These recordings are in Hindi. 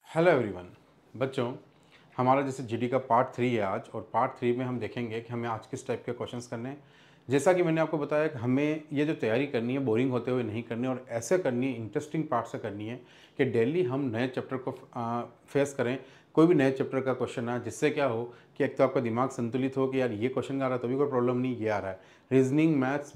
Hello everyone. बच्चों, हमारा जैसे जीडी का पार्ट 3 है आज, और पार्ट 3 में हम देखेंगे कि हमें आज किस टाइप के क्वेश्चंस करने हैं। जैसा कि मैंने आपको बताया कि हमें ये जो तैयारी करनी है बोरिंग होते हुए नहीं करनी, और ऐसे करनी है, इंटरेस्टिंग पार्ट से करनी है कि डेली हम नए चैप्टर को फेस करें। कोई भी नए चैप्टर का क्वेश्चन आए जिससे क्या हो कि एक तो आपका दिमाग संतुलित हो कि यार ये क्वेश्चन आ रहा है तो भी कोई प्रॉब्लम नहीं, ये आ रहा है। रीजनिंग मैथ्स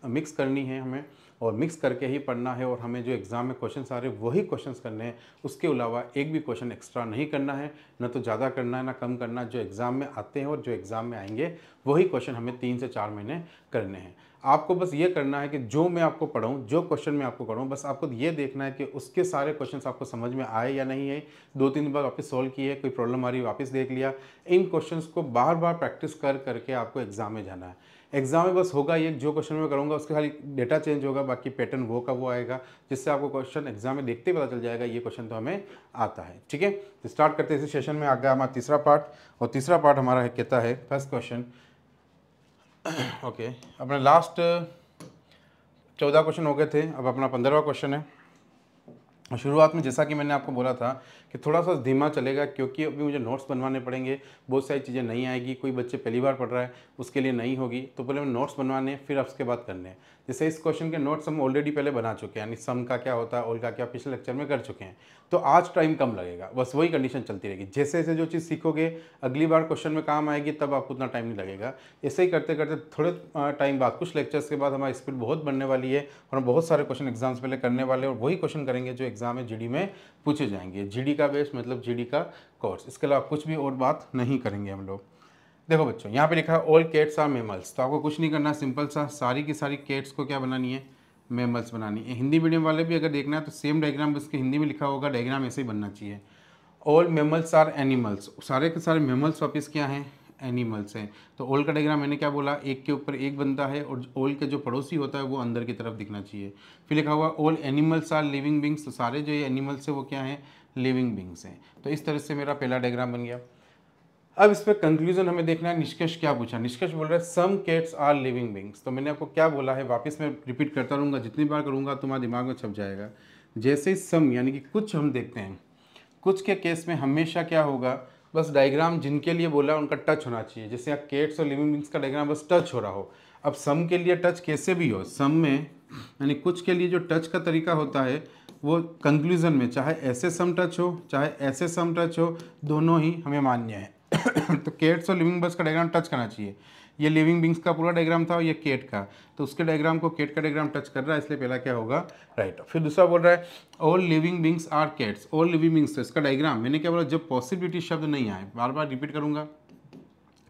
मिक्स करनी है हमें, और मिक्स करके ही पढ़ना है। और हमें जो एग्ज़ाम में क्वेश्चंस आ रहे हैं वही क्वेश्चंस करने हैं, उसके अलावा एक भी क्वेश्चन एक्स्ट्रा नहीं करना है, न तो ज़्यादा करना है ना कम करना है। जो एग्ज़ाम में आते हैं और जो एग्ज़ाम में आएंगे वही क्वेश्चन हमें 3 से 4 महीने करने हैं। आपको बस ये करना है कि जो मैं आपको पढ़ाऊँ, जो क्वेश्चन मैं आपको पढ़ाऊँ, बस आपको ये देखना है कि उसके सारे क्वेश्चंस आपको समझ में आए या नहीं आए। 2-3 बार वापस सॉल्व किए, कोई प्रॉब्लम आ रही है वापस देख लिया। इन क्वेश्चंस को बार बार प्रैक्टिस कर करके आपको एग्ज़ाम में जाना है। एग्जाम में बस होगा ये, जो क्वेश्चन मैं करूँगा उसके खाली डेटा चेंज होगा, बाकी पैटर्न वो का वो आएगा, जिससे आपको क्वेश्चन एग्जाम में देखते ही पता चल जाएगा ये क्वेश्चन तो हमें आता है। ठीक है, तो स्टार्ट करते हैं इस सेशन में। आगे हमारा तीसरा पार्ट, और तीसरा पार्ट हमारा है कहता है फर्स्ट क्वेश्चन। ओके, अपने लास्ट 14 क्वेश्चन हो गए थे, अब अपना 15वां क्वेश्चन है। शुरुआत में जैसा कि मैंने आपको बोला था कि थोड़ा सा धीमा चलेगा, क्योंकि अभी मुझे नोट्स बनवाने पड़ेंगे, बहुत सारी चीज़ें नहीं आएगी। कोई बच्चे पहली बार पढ़ रहा है उसके लिए नहीं होगी, तो पहले नोट्स बनवाने फिर उसके बाद करने हैं। जैसे इस क्वेश्चन के नोट्स हम ऑलरेडी पहले बना चुके हैं, यानी सम का क्या होता है, ऑल का क्या पिछले लेक्चर में कर चुके हैं, तो आज टाइम कम लगेगा। बस वही कंडीशन चलती रहेगी, जैसे जैसे जो चीज़ सीखोगे अगली बार क्वेश्चन में काम आएगी, तब आपको उतना टाइम नहीं लगेगा। ऐसे ही करते करते थोड़े टाइम बाद, कुछ लेक्चर्स के बाद हमारी स्पीड बहुत बढ़ने वाली है, और हम बहुत सारे क्वेश्चन एग्जाम्स पहले करने वाले हैं, और वही क्वेश्चन करेंगे जो एग्जाम में जीडी में पूछे जाएंगे। जीडी का बेस मतलब जीडी का कोर्स, इसके अलावा कुछ भी और बात नहीं करेंगे हम लोग। देखो बच्चों, यहाँ पे लिखा है ऑल कैट्स आर मेमल्स, तो आपको कुछ नहीं करना, सिंपल सा सारी की सारी कैट्स को क्या बनानी है, मेमल्स बनानी है। हिंदी मीडियम वाले भी अगर देखना है तो सेम डायग्राम बस के हिंदी में लिखा होगा, डायग्राम ऐसे ही बनना चाहिए। ऑल मेमल्स आर एनिमल्स, सारे के सारे मेमल्स वापस क्या हैं, एनिमल्स हैं। तो ऑल का डायग्राम मैंने क्या बोला, एक के ऊपर एक बनता है, और ऑल के जो पड़ोसी होता है वो अंदर की तरफ दिखना चाहिए। फिर लिखा हुआ all animals are living beings, तो सारे जो ये एनिमल्स है वो क्या हैं, लिविंग बींग्स हैं। तो इस तरह से मेरा पहला डायग्राम बन गया। अब इस पर कंक्लूजन हमें देखना है, निष्कर्ष क्या पूछा। निष्कर्ष बोल रहा है some cats are living beings. तो मैंने आपको क्या बोला है, वापस मैं रिपीट करता रहूँगा, जितनी बार करूँगा तुम्हारे दिमाग में छप जाएगा। जैसे ही सम यानी कि कुछ हम देखते हैं, कुछ के केस में हमेशा क्या होगा, बस डायग्राम जिनके लिए बोला उनका टच होना चाहिए। जैसे यहाँ केट्स और लिविंग बींग्स का डायग्राम बस टच हो रहा हो। अब सम के लिए टच कैसे भी हो, सम में यानी कुछ के लिए जो टच का तरीका होता है वो कंक्लूजन में, चाहे ऐसे सम टच हो चाहे ऐसे सम टच हो, दोनों ही हमें मान्य है। तो केट्स और लिविंग बर्ड्स का डायग्राम टच करना चाहिए। ये लिविंग बींग्स का पूरा डायग्राम था और ये केट का, तो उसके डायग्राम को केट का डायग्राम टच कर रहा है, इसलिए पहला क्या होगा, राइट। फिर दूसरा बोल रहा है all living beings are cats, all living beings, तो इसका डायग्राम मैंने क्या बोला, जब पॉसिबिलिटी शब्द नहीं आए, बार बार रिपीट करूंगा,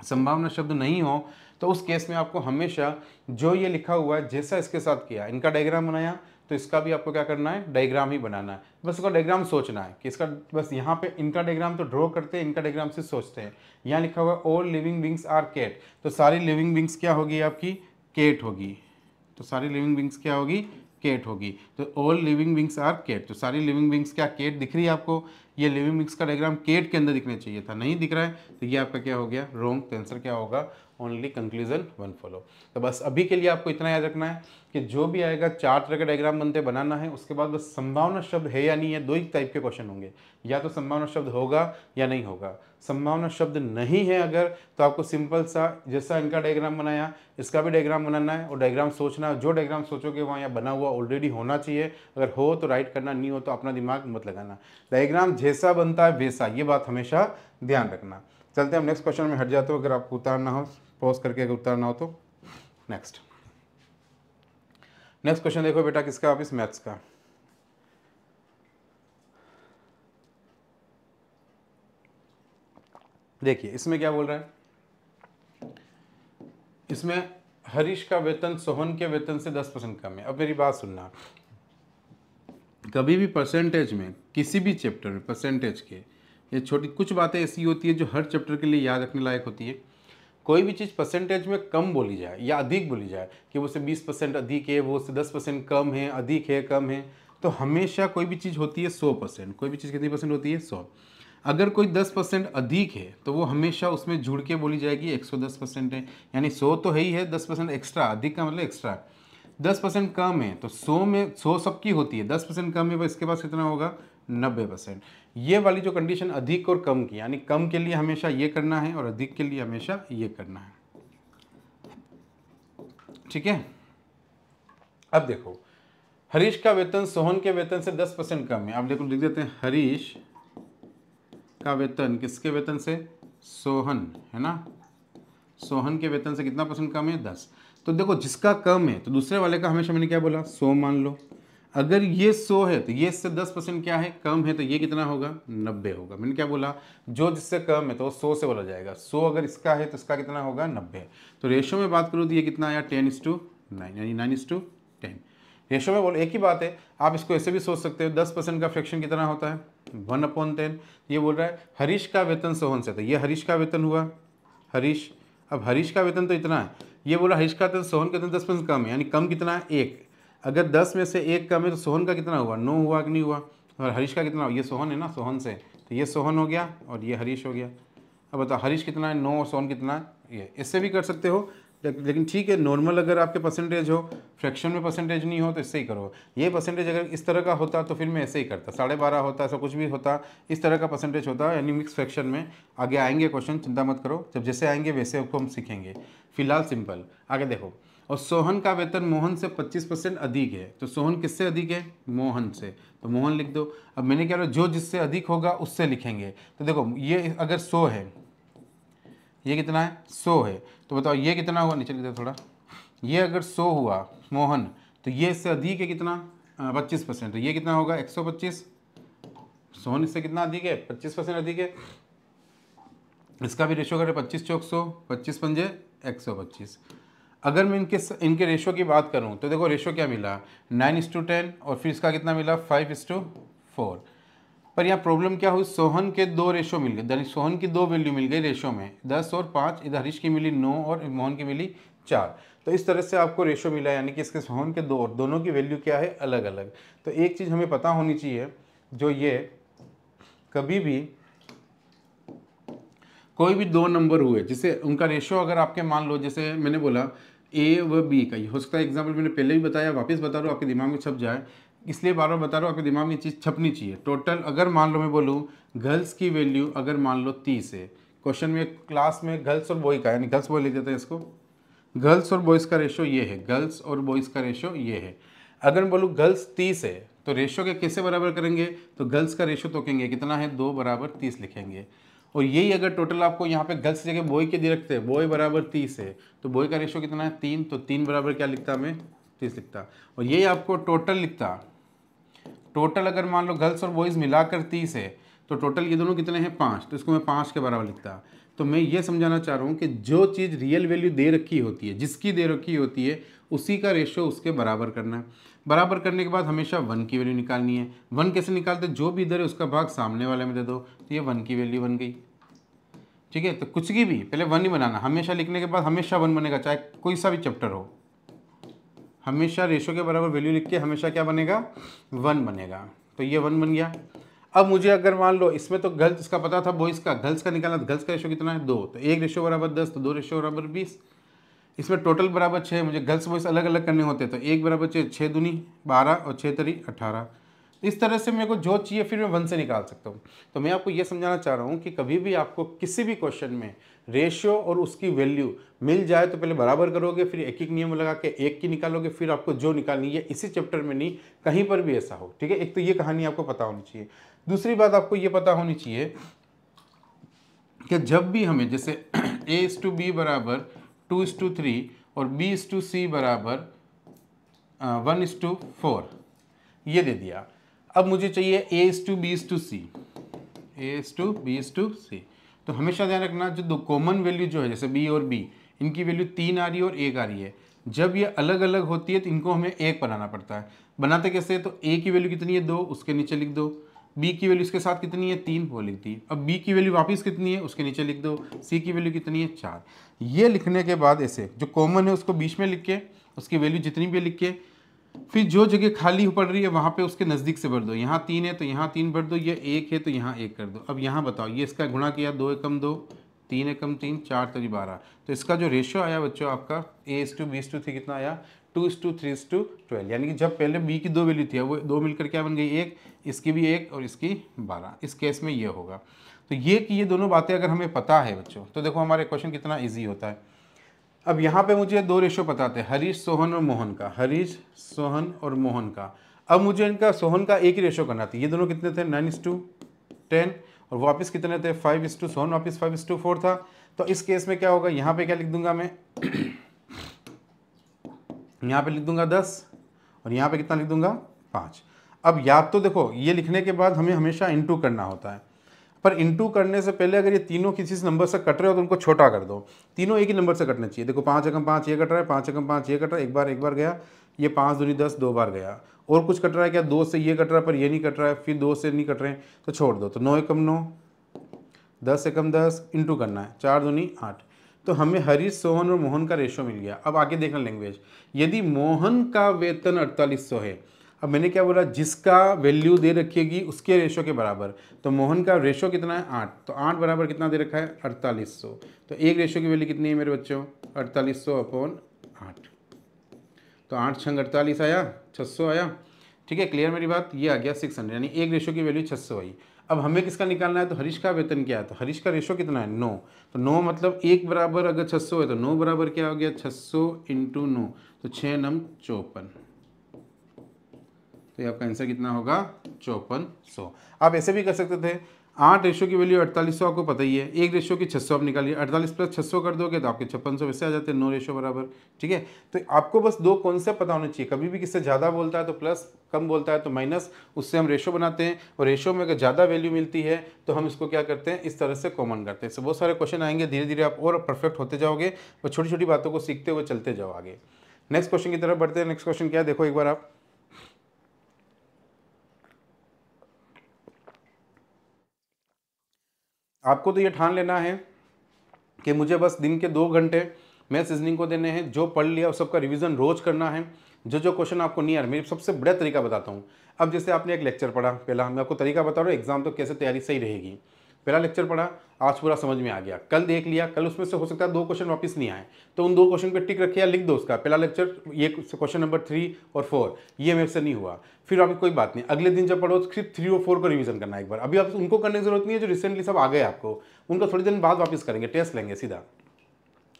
संभावना शब्द नहीं हो, तो उस केस में आपको हमेशा जो ये लिखा हुआ है जैसा इसके साथ किया, इनका डायग्राम बनाया, तो इसका भी आपको क्या करना है, डायग्राम ही बनाना है। बस उसका डायग्राम सोचना है कि इसका, बस यहाँ पे इनका डायग्राम तो ड्रॉ करते हैं, इनका डायग्राम से सोचते हैं। यहाँ लिखा हुआ है all living beings are cat, तो सारी लिविंग बींग्स क्या होगी, आपकी केट होगी। तो सारी लिविंग बींग्स क्या होगी, केट होगी। तो all living beings are cat, तो सारी लिविंग बींग्स क्या केट दिख रही है आपको। ये लिविंग बींग्स का डायग्राम केट के अंदर दिखना चाहिए था, नहीं दिख रहा है, तो ये आपका क्या हो गया, रॉन्ग। तो आंसर क्या होगा, ओनली कंक्लूजन वन फॉलो। तो बस अभी के लिए आपको इतना याद रखना है कि जो भी आएगा 4 तरह के डायग्राम बनते बनाना है, उसके बाद बस संभावना शब्द है या नहीं है, 2 ही टाइप के क्वेश्चन होंगे, या तो संभावना शब्द होगा या नहीं होगा। संभावना शब्द नहीं है अगर, तो आपको सिंपल सा जैसा इनका डायग्राम बनाया इसका भी डायग्राम बनाना है, और डायग्राम सोचना है, जो डायग्राम सोचोगे वहाँ यहाँ बना हुआ ऑलरेडी होना चाहिए। अगर हो तो राइट करना, नहीं हो तो अपना दिमाग मत लगाना। डायग्राम जैसा बनता है वैसा, ये बात हमेशा ध्यान रखना। चलते हैं हम नेक्स्ट क्वेश्चन में हट जाते हो, अगर आपको उतारना हो पॉज करके, अगर उतारना हो तो। नेक्स्ट क्वेश्चन देखो बेटा, किसका, वापिस मैथ्स का। देखिए इसमें क्या बोल रहा है, इसमें हरीश का वेतन सोहन के वेतन से 10% कम है। अब मेरी बात सुनना, कभी भी परसेंटेज में, किसी भी चैप्टर में परसेंटेज के, ये छोटी कुछ बातें ऐसी होती है जो हर चैप्टर के लिए याद रखने लायक होती है। कोई भी चीज़ परसेंटेज में कम बोली जाए या अधिक बोली जाए, कि वो से 20% अधिक है, वो से 10% कम है, अधिक है, कम है, तो हमेशा कोई भी चीज़ होती है 100%। कोई भी चीज़ कितनी परसेंट होती है, 100। अगर कोई 10% अधिक है तो वो हमेशा उसमें जुड़ के बोली जाएगी 110% है, यानी 100 तो है ही है, 10% एक्स्ट्रा, अधिक का मतलब एक्स्ट्रा। 10% कम है तो 100 में 100 सबकी होती है, 10% कम है वो इसके पास कितना होगा 90%। ये वाली जो कंडीशन अधिक और कम की, यानी कम के लिए हमेशा ये करना है और अधिक के लिए हमेशा ये करना है। ठीक है, अब देखो हरीश का वेतन सोहन के वेतन से 10% कम है। आप देखो लिख देते हैं हरीश का वेतन किसके वेतन से, सोहन, है ना, सोहन के वेतन से कितना परसेंट कम है 10। तो देखो जिसका कम है तो दूसरे वाले का हमेशा मैंने क्या बोला 100 मान लो, अगर ये 100 है तो ये इससे 10% क्या है कम है, तो ये कितना होगा 90 होगा। मैंने क्या बोला, जो जिससे कम है तो 100 से बोला जाएगा, 100 अगर इसका है तो इसका कितना होगा 90। तो रेशो में बात करूँ तो ये कितना आया 10:9, यानी 9:10। रेशो में बोल एक ही बात है, आप इसको ऐसे भी सोच सकते हो 10% का फ्रैक्शन कितना होता है 1/10। ये बोल रहा है हरीश का वेतन सोहन से, तो ये हरीश का वेतन हुआ, हरीश, अब हरीश का वेतन तो इतना है, ये बोला हरीश का वेतन सोहन का वेतन 10% कम है, यानी कम कितना है 1। अगर 10 में से 1 कम है तो सोहन का कितना हुआ 9 हुआ कि नहीं हुआ, और हरीश का कितना हुआ, ये सोहन है ना, सोहन से, तो ये सोहन हो गया और ये हरीश हो गया। अब बताओ हरीश कितना है 9 और सोहन कितना है ये, इससे भी कर सकते हो, लेकिन ठीक है नॉर्मल अगर आपके परसेंटेज हो, फ्रैक्शन में परसेंटेज नहीं हो तो इससे ही करो। ये परसेंटेज अगर इस तरह का होता तो फिर मैं ऐसे ही करता, 12.5 होता, ऐसा कुछ भी होता, इस तरह का परसेंटेज होता, यानी मिक्स फ्रैक्शन में। आगे आएंगे क्वेश्चन, चिंता मत करो, जब जैसे आएंगे वैसे आपको हम सीखेंगे, फिलहाल सिंपल। आगे देखो, और सोहन का वेतन मोहन से 25% अधिक है, तो सोहन किससे अधिक है मोहन से, तो मोहन लिख दो। अब मैंने क्या बोला, जो जिससे अधिक होगा उससे लिखेंगे। तो देखो ये अगर 100 है, ये कितना है 100 है, तो बताओ ये कितना हुआ, नीचे लिख दो थोड़ा, ये अगर 100 हुआ मोहन, तो ये इससे अधिक है कितना 25%, तो ये कितना होगा 125। सोहन इससे कितना अधिक है 25% अधिक है, इसका भी रेशो करें 25 चौक 100, 25 पंजे 125। अगर मैं इनके रेशो की बात करूं तो देखो रेशो क्या मिला 9:10, और फिर इसका कितना मिला 5:4। पर यहाँ प्रॉब्लम क्या हुई, सोहन के 2 रेशो मिल गए, सोहन की 2 वैल्यू मिल गई रेशो में 10 और 5, इधर हरीश की मिली 9 और मोहन की मिली 4। तो इस तरह से आपको रेशो मिला, यानी कि इसके सोहन के 2 और दोनों की वैल्यू क्या है अलग अलग। तो एक चीज़ हमें पता होनी चाहिए, जो ये कभी भी कोई भी 2 नंबर हुए जिसे उनका रेशो अगर आपके मान लो, जैसे मैंने बोला ए व बी का, हो सकता है एग्जाम्पल मैंने पहले भी बताया, वापस बता रहा हूँ आपके दिमाग में छप जाए, इसलिए बार बार बता रहा हूँ, आपके दिमाग में चीज़ छपनी चाहिए। टोटल अगर मान लो मैं बोलूँ गर्ल्स की वैल्यू अगर मान लो 30 है, क्वेश्चन में क्लास में गर्ल्स और बॉय का, यानी गर्ल्स बॉय लिख देते हैं इसको, गर्ल्स और बॉयज़ का रेशो ये है, गर्ल्स और बॉयज़ का रेशो ये है। अगर मैं बोलूँ गर्ल्स 30 है तो रेशो के कैसे बराबर करेंगे, तो गर्ल्स का रेशो तो कहेंगे कितना है 2 बराबर 30 लिखेंगे। और यही अगर टोटल आपको यहाँ पे गर्ल्स की जगह बॉय के दे रखते हैं, बॉय बराबर 30 है तो बॉय का रेशो कितना है 3, तो 3 बराबर क्या लिखता मैं 30 लिखता। और यही आपको टोटल लिखता, टोटल अगर मान लो गर्ल्स और बॉयज़ मिलाकर 30 है तो टोटल ये दोनों कितने हैं 5, तो इसको मैं 5 के बराबर लिखता। तो मैं ये समझाना चाह रहा हूँ कि जो चीज़ रियल वैल्यू दे रखी होती है, जिसकी दे रखी होती है उसी का रेशो उसके बराबर करना है। बराबर करने के बाद हमेशा 1 की वैल्यू निकालनी है। 1 कैसे निकालते, जो भी इधर है उसका भाग सामने वाले में दे दो, तो ये 1 की वैल्यू बन गई। ठीक है, तो कुछ की भी पहले 1 ही बनाना, हमेशा लिखने के बाद हमेशा 1 बनेगा, चाहे कोई सा भी चैप्टर हो, हमेशा रेशो के बराबर वैल्यू लिख के हमेशा क्या बनेगा 1 बनेगा। तो ये 1 बन गया। अब मुझे अगर मान लो इसमें तो गर्ल्स इसका पता था, बॉयज़ का, गर्ल्स का निकालना, तो गर्ल्स का रेशो कितना है 2, तो 1 रेशो बराबर 10, तो 2 रेशो बराबर 20। इसमें टोटल बराबर 6, मुझे गर्ल्स बॉयज़ अलग अलग करने होते, तो 1 बराबर 6, 6 दूनी 12 और 6 तरी 18। इस तरह से मेरे को जो चाहिए फिर मैं 1 से निकाल सकता हूँ। तो मैं आपको ये समझाना चाह रहा हूँ कि कभी भी आपको किसी भी क्वेश्चन में रेशियो और उसकी वैल्यू मिल जाए तो पहले बराबर करोगे, फिर एक एक नियम लगा के 1 की निकालोगे, फिर आपको जो निकालनी है, इसी चैप्टर में नहीं कहीं पर भी ऐसा हो। ठीक है, एक तो ये कहानी आपको पता होनी चाहिए। दूसरी बात आपको ये पता होनी चाहिए कि जब भी हमें जैसे A:B बराबर 2:3 और B:C बराबर 1:4 ये दे दिया, अब मुझे चाहिए A:B:C, A:B:C। तो हमेशा ध्यान रखना जो दो कॉमन वैल्यू जो है जैसे B और B, इनकी वैल्यू 3 आ रही है और 1 आ रही है, जब ये अलग अलग होती है तो इनको हमें 1 बनाना पड़ता है। बनाते कैसे, तो A की वैल्यू कितनी है 2, उसके नीचे लिख दो, B की वैल्यू इसके साथ कितनी है 3, वो लिख दी। अब B की वैल्यू वापस कितनी है उसके नीचे लिख दो, C की वैल्यू कितनी है 4। ये लिखने के बाद ऐसे जो कॉमन है उसको बीच में लिख के उसकी वैल्यू जितनी भी लिख के, फिर जो जगह खाली पड़ रही है वहाँ पे उसके नज़दीक से भर दो। यहाँ 3 है तो यहाँ 3 भर दो, ये 1 है तो यहाँ 1 कर दो। अब यहाँ बताओ ये इसका गुणा किया, 2 एकम 2, 3 एकम 3, 4 तरी 12, तो इसका जो रेशियो आया बच्चों आपका A:B:C कितना आया 2:3:12, यानी कि जब पहले b की 2 वैल्यू थी वो 2 मिलकर क्या बन गई 1, इसकी भी 1 और इसकी 12। इस केस में ये होगा। तो ये दोनों बातें अगर हमें पता है बच्चों तो देखो हमारे क्वेश्चन कितना ईजी होता है। अब यहाँ पे मुझे 2 रेशो पता थे, हरीश सोहन और मोहन का, हरीश सोहन और मोहन का। अब मुझे इनका सोहन का एक ही रेशो करना था। ये दोनों कितने थे 9:10 और वापस कितने थे 5:, सोहन वापस 5:4 था। तो इस केस में क्या होगा, यहाँ पे क्या लिख दूंगा मैं यहाँ पे लिख दूंगा 10 और यहाँ पे कितना लिख दूंगा 5। अब याद तो देखो ये लिखने के बाद हमें हमेशा इनटू करना होता है, पर इनटू करने से पहले अगर ये तीनों किसी नंबर से कट रहे हो तो उनको छोटा कर दो। तीनों एक ही नंबर से कटने चाहिए। देखो 5 एकम 5 ये कट रहा है, 5 एकम 5 ये कट रहा है, एक बार गया, ये 5 दूनी 10 2 बार गया। और कुछ कट रहा है क्या, 2 से ये कट रहा है पर ये नहीं कट रहा है, फिर 2 से नहीं कट रहे हैं तो छोड़ दो। तो 9 एकम 9, 10 एकम 10, इंटू करना है, 4 दूनी 8। तो हमें हरीश सोहन और मोहन का रेशो मिल गया। अब आगे देखना लैंग्वेज, यदि मोहन का वेतन 4800 है, अब मैंने क्या बोला, जिसका वैल्यू दे रखिएगी उसके रेशो के बराबर। तो मोहन का रेशो कितना है 8, तो 8 बराबर कितना दे रखा है 4800। तो एक रेशो की वैल्यू कितनी है मेरे बच्चों 4800/8। तो 8 छंग 48 आया, 600 आया। ठीक है, क्लियर मेरी बात, ये आ गया 600, यानी एक रेशो की वैल्यू 600 आई। अब हमें किसका निकालना है, तो हरीश का वेतन क्या है, तो हरीश का रेशो कितना है 9। तो 9 मतलब 1 बराबर अगर 600 है तो 9 बराबर क्या हो गया 600 × 9, तो 6 9 54। तो आपका आंसर कितना होगा 5400। आप ऐसे भी कर सकते थे, 8 रेशो की वैल्यू 4800 आपको पता ही है, एक रेशो की 600 आप निकालिए, 48 + 600 कर दोगे तो आपके 5600 वैसे आ जाते हैं, 9 रेशो बराबर। ठीक है, तो आपको बस 2 कॉन्सेप्ट पता होने चाहिए, कभी भी किससे ज़्यादा बोलता है तो प्लस, कम बोलता है तो माइनस, उससे हम रेशो बनाते हैं। और रेशो में अगर ज़्यादा वैल्यू मिलती है तो हम इसको क्या करते हैं, इस तरह से कॉमन करते हैं। तो बहुत सारे क्वेश्चन आएंगे, धीरे धीरे आप और परफेक्ट होते जाओगे और छोटी छोटी बातों को सीखते हुए चलते जाओ आगे। नेक्स्ट क्वेश्चन की तरफ बढ़ते हैं। नेक्स्ट क्वेश्चन क्या है देखो एक बार आप, आपको तो ये ठान लेना है कि मुझे बस दिन के 2 घंटे मैथ्स रीजनिंग को देने हैं। जो पढ़ लिया उस सबका रिवीजन रोज करना है। जो क्वेश्चन आपको नहीं आ रहा, मेरी सबसे बड़ा तरीका बताता हूँ। अब जैसे आपने एक लेक्चर पढ़ा, पहला मैं आपको तरीका बता रहा हूँ एग्जाम तो कैसे तैयारी सही रहेगी। पहला लेक्चर पढ़ा, आज पूरा समझ में आ गया, कल देख लिया, कल उसमें से हो सकता है 2 क्वेश्चन वापस नहीं आए, तो उन 2 क्वेश्चन पे टिक रखिए या लिख दो उसका पहला लेक्चर, ये क्वेश्चन नंबर 3 और 4 ये मेरे से नहीं हुआ, फिर आपकी कोई बात नहीं, अगले दिन जब पढ़ो सिर्फ 3 और 4 को रिवीजन करना है एक बार। अभी आप उनको करने की जरूरत नहीं है जो रिसेंटली सब आ गए आपको, उनको थोड़ी दिन बाद वापस करेंगे, टेस्ट लेंगे सीधा।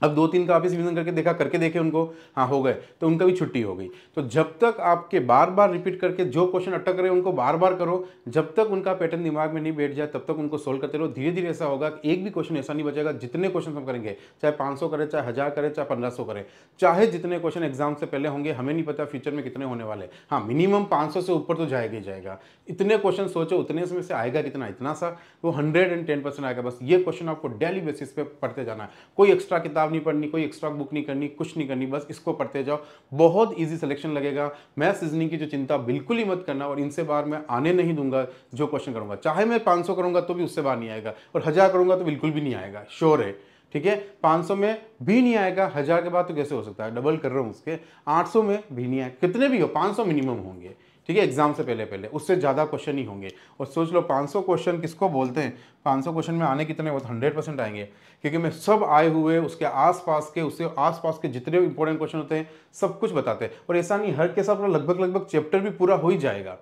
अब 2-3 का वापस रिवीजन करके देखा, करके देखे उनको, हाँ हो गए, तो उनका भी छुट्टी हो गई। तो जब तक आपके बार बार रिपीट करके जो क्वेश्चन अटक रहे उनको बार बार करो, जब तक उनका पैटर्न दिमाग में नहीं बैठ जाए तब तक उनको सोल्व करते रहो। धीरे धीरे ऐसा होगा कि एक भी क्वेश्चन ऐसा नहीं बचेगा। जितने क्वेश्चन हम करेंगे, चाहे 500 करें, चाहे 1000 करें, चाहे 1500 करें, चाहे जितने क्वेश्चन एग्जाम से पहले होंगे, हमें नहीं पता फ्यूचर में कितने होने वाले, हाँ मिनिमम 500 से ऊपर तो जाएगा ही जाएगा। इतने क्वेश्चन सोचो, उतने में से आएगा कितना, इतना सा, वो 110% आएगा। बस ये क्वेश्चन आपको डेली बेसिस पे पढ़ते जाना है, कोई एक्स्ट्रा किताब नहीं पढ़नी, कोई एक्स्ट्रा बुक नहीं करनी, कुछ नहीं करनी, बस इसको पढ़ते जाओ। बहुत इजी सिलेक्शन लगेगा। मैथ्स रीजनिंग की जो चिंता बिल्कुल ही मत करना, और इनसे बाहर मैं आने नहीं दूंगा। जो क्वेश्चन करूंगा, चाहे मैं 500 करूंगा तो भी उससे बाहर नहीं आएगा, और 1000 करूंगा तो बिल्कुल भी नहीं आएगा, श्योर है। ठीक है, 500 में भी नहीं आएगा, 1000 के बाद तो कैसे हो सकता है, डबल कर रहा हूं उसके, 800 में भी नहीं आएगा, कितने भी हो 500 मिनिमम होंगे। ठीक है, एग्जाम से पहले उससे ज़्यादा क्वेश्चन ही होंगे। और सोच लो 500 क्वेश्चन किसको बोलते हैं, 500 क्वेश्चन में आने कितने, वो 100% आएंगे, क्योंकि मैं सब आए हुए उसके आसपास के, उससे आसपास के जितने इंपॉर्टेंट क्वेश्चन होते हैं सब कुछ बताते हैं। और ऐसा नहीं हर के साथ लगभग चैप्टर भी पूरा हो ही जाएगा।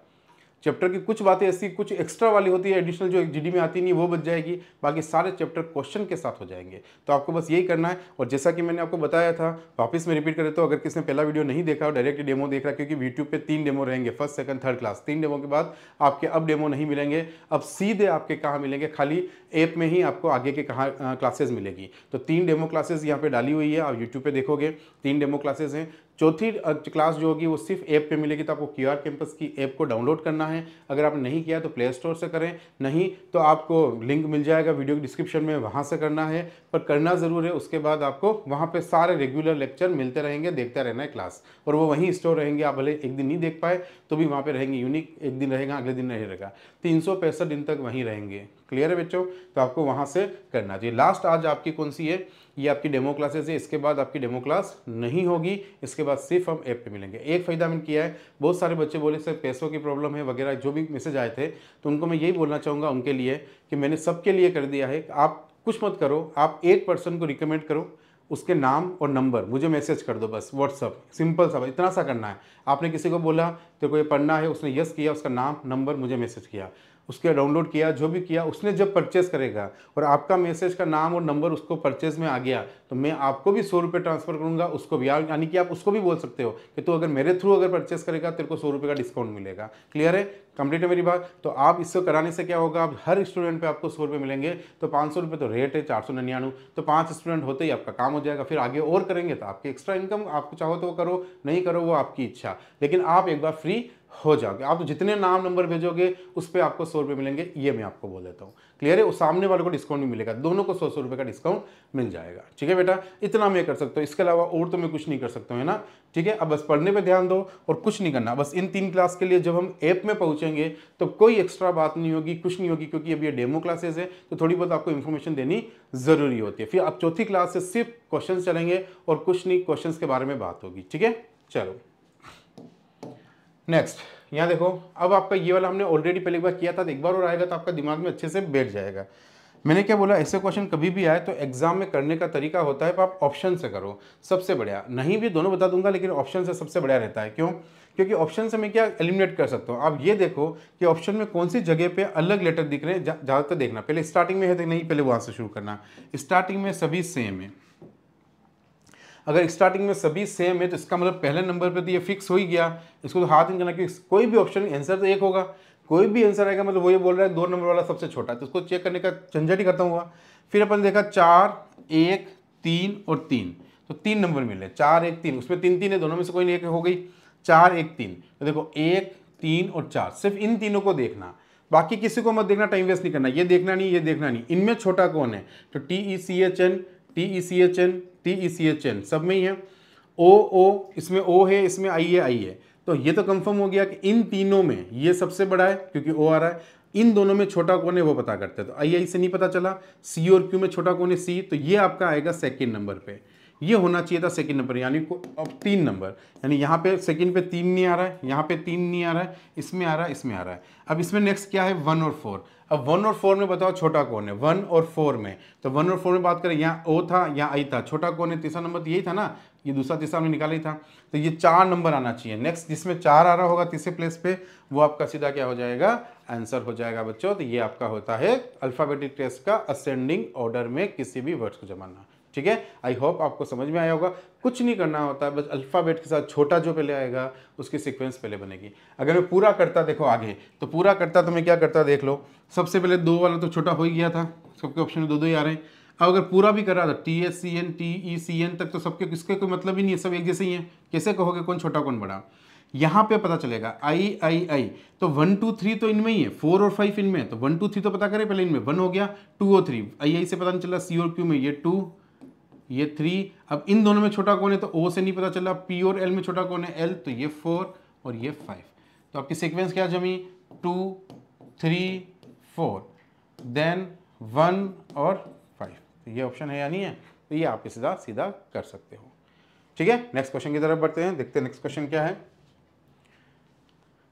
चैप्टर की कुछ बातें ऐसी कुछ एक्स्ट्रा वाली होती है, एडिशनल जो जीडी में आती नहीं वो बच जाएगी, बाकी सारे चैप्टर क्वेश्चन के साथ हो जाएंगे। तो आपको बस यही करना है। और जैसा कि मैंने आपको बताया था, वापस में रिपीट करें तो अगर किसने पहला वीडियो नहीं देखा और डायरेक्ट डेमो देख रहा है, क्योंकि यूट्यूब पे 3 डेमो रहेंगे, first second third class, 3 demo के बाद आपके अब डेमो नहीं मिलेंगे। अब सीधे आपके कहाँ मिलेंगे, खाली ऐप में ही आपको आगे के कहाँ क्लासेज मिलेगी। तो 3 डेमो क्लासेज यहाँ पे डाली हुई है, आप यूट्यूब पे देखोगे 3 डेमो क्लासेज हैं। चौथी क्लास जो होगी वो सिर्फ ऐप पे मिलेगी, तो आपको QR कैंपस की ऐप को डाउनलोड करना है। अगर आपने नहीं किया तो प्ले स्टोर से करें, नहीं तो आपको लिंक मिल जाएगा वीडियो के डिस्क्रिप्शन में, वहाँ से करना है, पर करना ज़रूर है। उसके बाद आपको वहाँ पे सारे रेगुलर लेक्चर मिलते रहेंगे, देखते रहना है क्लास, और वो वहीं स्टोर रहेंगे। आप भले एक दिन नहीं देख पाए तो भी वहाँ पे रहेंगे, यूनिक एक दिन रहेगा, अगले दिन नहीं रहेगा, 365 दिन तक वहीं रहेंगे। क्लियर है बच्चों, तो आपको वहाँ से करना चाहिए। लास्ट आज आपकी कौन सी है, ये आपकी डेमो क्लासेस है, इसके बाद आपकी डेमो क्लास नहीं होगी, इसके बाद सिर्फ हम ऐप पे मिलेंगे। एक फ़ायदा मैंने किया है, बहुत सारे बच्चे बोले सर पैसों की प्रॉब्लम है वगैरह, जो भी मैसेज आए थे, तो उनको मैं यही बोलना चाहूँगा उनके लिए कि मैंने सबके लिए कर दिया है। आप कुछ मत करो, आप एक पर्सन को रिकमेंड करो, उसके नाम और नंबर मुझे मैसेज कर दो बस, व्हाट्सअप, सिंपल सा, इतना सा करना है। आपने किसी को बोला तेरे को ये पढ़ना है, उसने यस किया, उसका नाम नंबर मुझे मैसेज किया, उसके डाउनलोड किया, जो भी किया, उसने जब परचेस करेगा और आपका मैसेज का नाम और नंबर उसको परचेज में आ गया तो मैं आपको भी 100 रुपये ट्रांसफर करूंगा, उसको भी, यानी कि आप उसको भी बोल सकते हो कि तू अगर मेरे थ्रू अगर परचेस करेगा तेरे को 100 रुपये का डिस्काउंट मिलेगा। क्लियर है, कंप्लीट है मेरी बात। तो आप इससे कराने से क्या होगा, आप हर स्टूडेंट पे आपको 100 रुपये मिलेंगे, तो 500 रुपये तो रेट है, 499, तो 5 स्टूडेंट होते ही आपका काम हो जाएगा। फिर आगे और करेंगे तो आपकी एक्स्ट्रा इनकम, आपको चाहो तो करो, नहीं करो वो आपकी इच्छा, लेकिन आप एक बार फ्री हो जाओगे। आप तो जितने नाम नंबर भेजोगे उस पर आपको 100 रुपये मिलेंगे, ये मैं आपको बोल देता हूँ। क्लियर है, उस सामने वाले को डिस्काउंट भी मिलेगा, दोनों को 100 रुपये का डिस्काउंट मिल जाएगा। ठीक है बेटा, इतना मैं कर सकता हूँ, इसके अलावा और तो मैं कुछ नहीं कर सकता हूँ, है ना। ठीक है, अब बस पढ़ने पे ध्यान दो और कुछ नहीं करना। बस इन 3 क्लास के लिए जब हम ऐप में पहुंचेंगे तो कोई एक्स्ट्रा बात नहीं होगी, कुछ नहीं होगी, क्योंकि अभी ये डेमो क्लासेस है तो थोड़ी बहुत आपको इन्फॉर्मेशन देनी जरूरी होती है। फिर अब चौथी क्लास से सिर्फ क्वेश्चन चलेंगे और कुछ नहीं, क्वेश्चन के बारे में बात होगी। ठीक है, चलो नेक्स्ट। यहाँ देखो, अब आपका ये वाला हमने ऑलरेडी पहले एक बार किया था, तो एक बार और आएगा तो आपका दिमाग में अच्छे से बैठ जाएगा। मैंने क्या बोला, ऐसे क्वेश्चन कभी भी आए तो एग्जाम में करने का तरीका होता है, आप ऑप्शन से करो, सबसे बढ़िया। नहीं भी दोनों बता दूंगा, लेकिन ऑप्शन से सबसे बढ़िया रहता है। क्यों? क्योंकि ऑप्शन से मैं क्या एलिमिनेट कर सकता हूँ। आप ये देखो कि ऑप्शन में कौन सी जगह पे अलग लेटर दिख रहे हैं, ज़्यादातर देखना। पहले स्टार्टिंग में है तो नहीं, पहले वहाँ से शुरू करना। स्टार्टिंग में सभी सेम है, अगर स्टार्टिंग में सभी सेम है तो इसका मतलब पहले नंबर पे तो ये फिक्स हो ही गया, इसको तो हाथ नहीं करना, क्योंकि कोई भी ऑप्शन आंसर तो एक होगा, कोई भी आंसर आएगा मतलब वो ये बोल रहा है 2 नंबर वाला सबसे छोटा, तो उसको चेक करने का झंझट ही खत्म हुआ। फिर अपन देखा 4, 1, 3 और 3, तो 3 नंबर मिले, 4, 1, 3, उसमें 3 3 है, दोनों में से कोई नहीं, एक हो गई, 4, 1, 3। तो देखो 1, 3 और 4, सिर्फ इन तीनों को देखना, बाकी किसी को मत देखना, टाइम वेस्ट नहीं करना। ये देखना नहीं, ये देखना नहीं, इनमें छोटा कौन है, तो TECHN, TECHN, TECHN सब में ही है। O, इसमें O है, इसमें I है, तो ये तो कंफर्म हो गया कि इन तीनों में ये सबसे बड़ा है क्योंकि O आ रहा है। इन दोनों में छोटा कौन है वो पता करते हैं, तो I से नहीं पता चला। C और Q में छोटा कौन है, C, तो ये आपका आएगा सेकंड नंबर पे, ये होना चाहिए था सेकंड नंबर, यानी अब 3 नंबर, यानी यहाँ पे सेकंड पे 3 नहीं आ रहा है, यहाँ पे 3 नहीं आ रहा है, इसमें आ रहा है, इसमें आ रहा है। अब इसमें नेक्स्ट क्या है, 1 और 4। अब 1 और 4 में बताओ छोटा कौन है, 1 और 4 में, तो 1 और 4 में बात करें, यहाँ O था, यहाँ I था, छोटा कौन है, तीसरा नंबर तो यही था ना, ये दूसरा तीसरा हमने निकाला ही था, तो ये 4 नंबर आना चाहिए। नेक्स्ट जिसमें 4 आ रहा होगा तीसरे प्लेस पे, वो आपका सीधा क्या हो जाएगा, आंसर हो जाएगा बच्चों। तो ये आपका होता है अल्फाबेटिक टेस्ट का असेंडिंग ऑर्डर में किसी भी वर्ड्स को जमाना। ठीक है, आई होप आपको समझ में आया होगा। कुछ नहीं करना होता है, बस अल्फ़ाबेट के साथ छोटा जो पहले आएगा उसकी सीक्वेंस पहले बनेगी। अगर मैं पूरा करता, देखो आगे तो पूरा करता तो मैं क्या करता, देख लो, सबसे पहले 2 वाला तो छोटा हो ही गया था, सबके ऑप्शन में 2 ही आ रहे हैं। अब अगर पूरा भी कर रहा था TSCN, TECN तक, तो सबके किसके कोई मतलब ही नहीं है, सब एक जैसे ही हैं, कैसे कहोगे कौन छोटा कौन बड़ा। यहाँ पे पता चलेगा I, तो 1 2 3 तो इनमें ही है, 4 और 5 इनमें है, तो 1 2 3 तो पता करें पहले, इनमें 1 हो गया, 2 और 3 I से पता नहीं चला, C और Q में ये 2, ये 3। अब इन दोनों में छोटा कौन है, तो O से नहीं पता चला, P और L में छोटा कौन है, L, तो ये 4 और ये 5। तो आपकी सीक्वेंस क्या जमी, 2 3 4 देन 1 और 5। तो ये ऑप्शन है या नहीं है, तो ये आप सीधा सीधा कर सकते हो। ठीक है, नेक्स्ट क्वेश्चन की तरफ बढ़ते हैं, देखते हैं नेक्स्ट क्वेश्चन क्या है।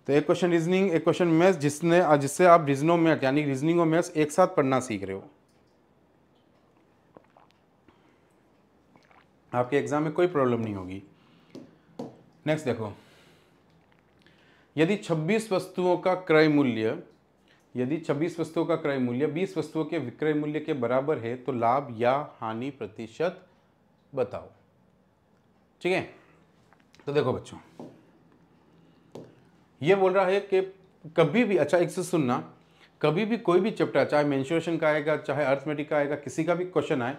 तो एक क्वेश्चन रीजनिंग, एक क्वेश्चन मैथ्स, जिससे आप रीजनिंग और मैथ, यानी रीजनिंग और मैथ्स एक साथ पढ़ना सीख रहे हो। आपके एग्जाम में कोई प्रॉब्लम नहीं होगी। नेक्स्ट देखो, यदि 26 वस्तुओं का क्रय मूल्य 20 वस्तुओं के विक्रय मूल्य के बराबर है तो लाभ या हानि प्रतिशत बताओ। ठीक है, तो देखो बच्चों, ये बोल रहा है कि कभी भी, अच्छा एक से सुनना, कभी भी कोई भी चैप्टर, चाहे मेंस्ट्रुएशन का आएगा, चाहे अर्थमेटिक का आएगा, किसी का भी क्वेश्चन आए,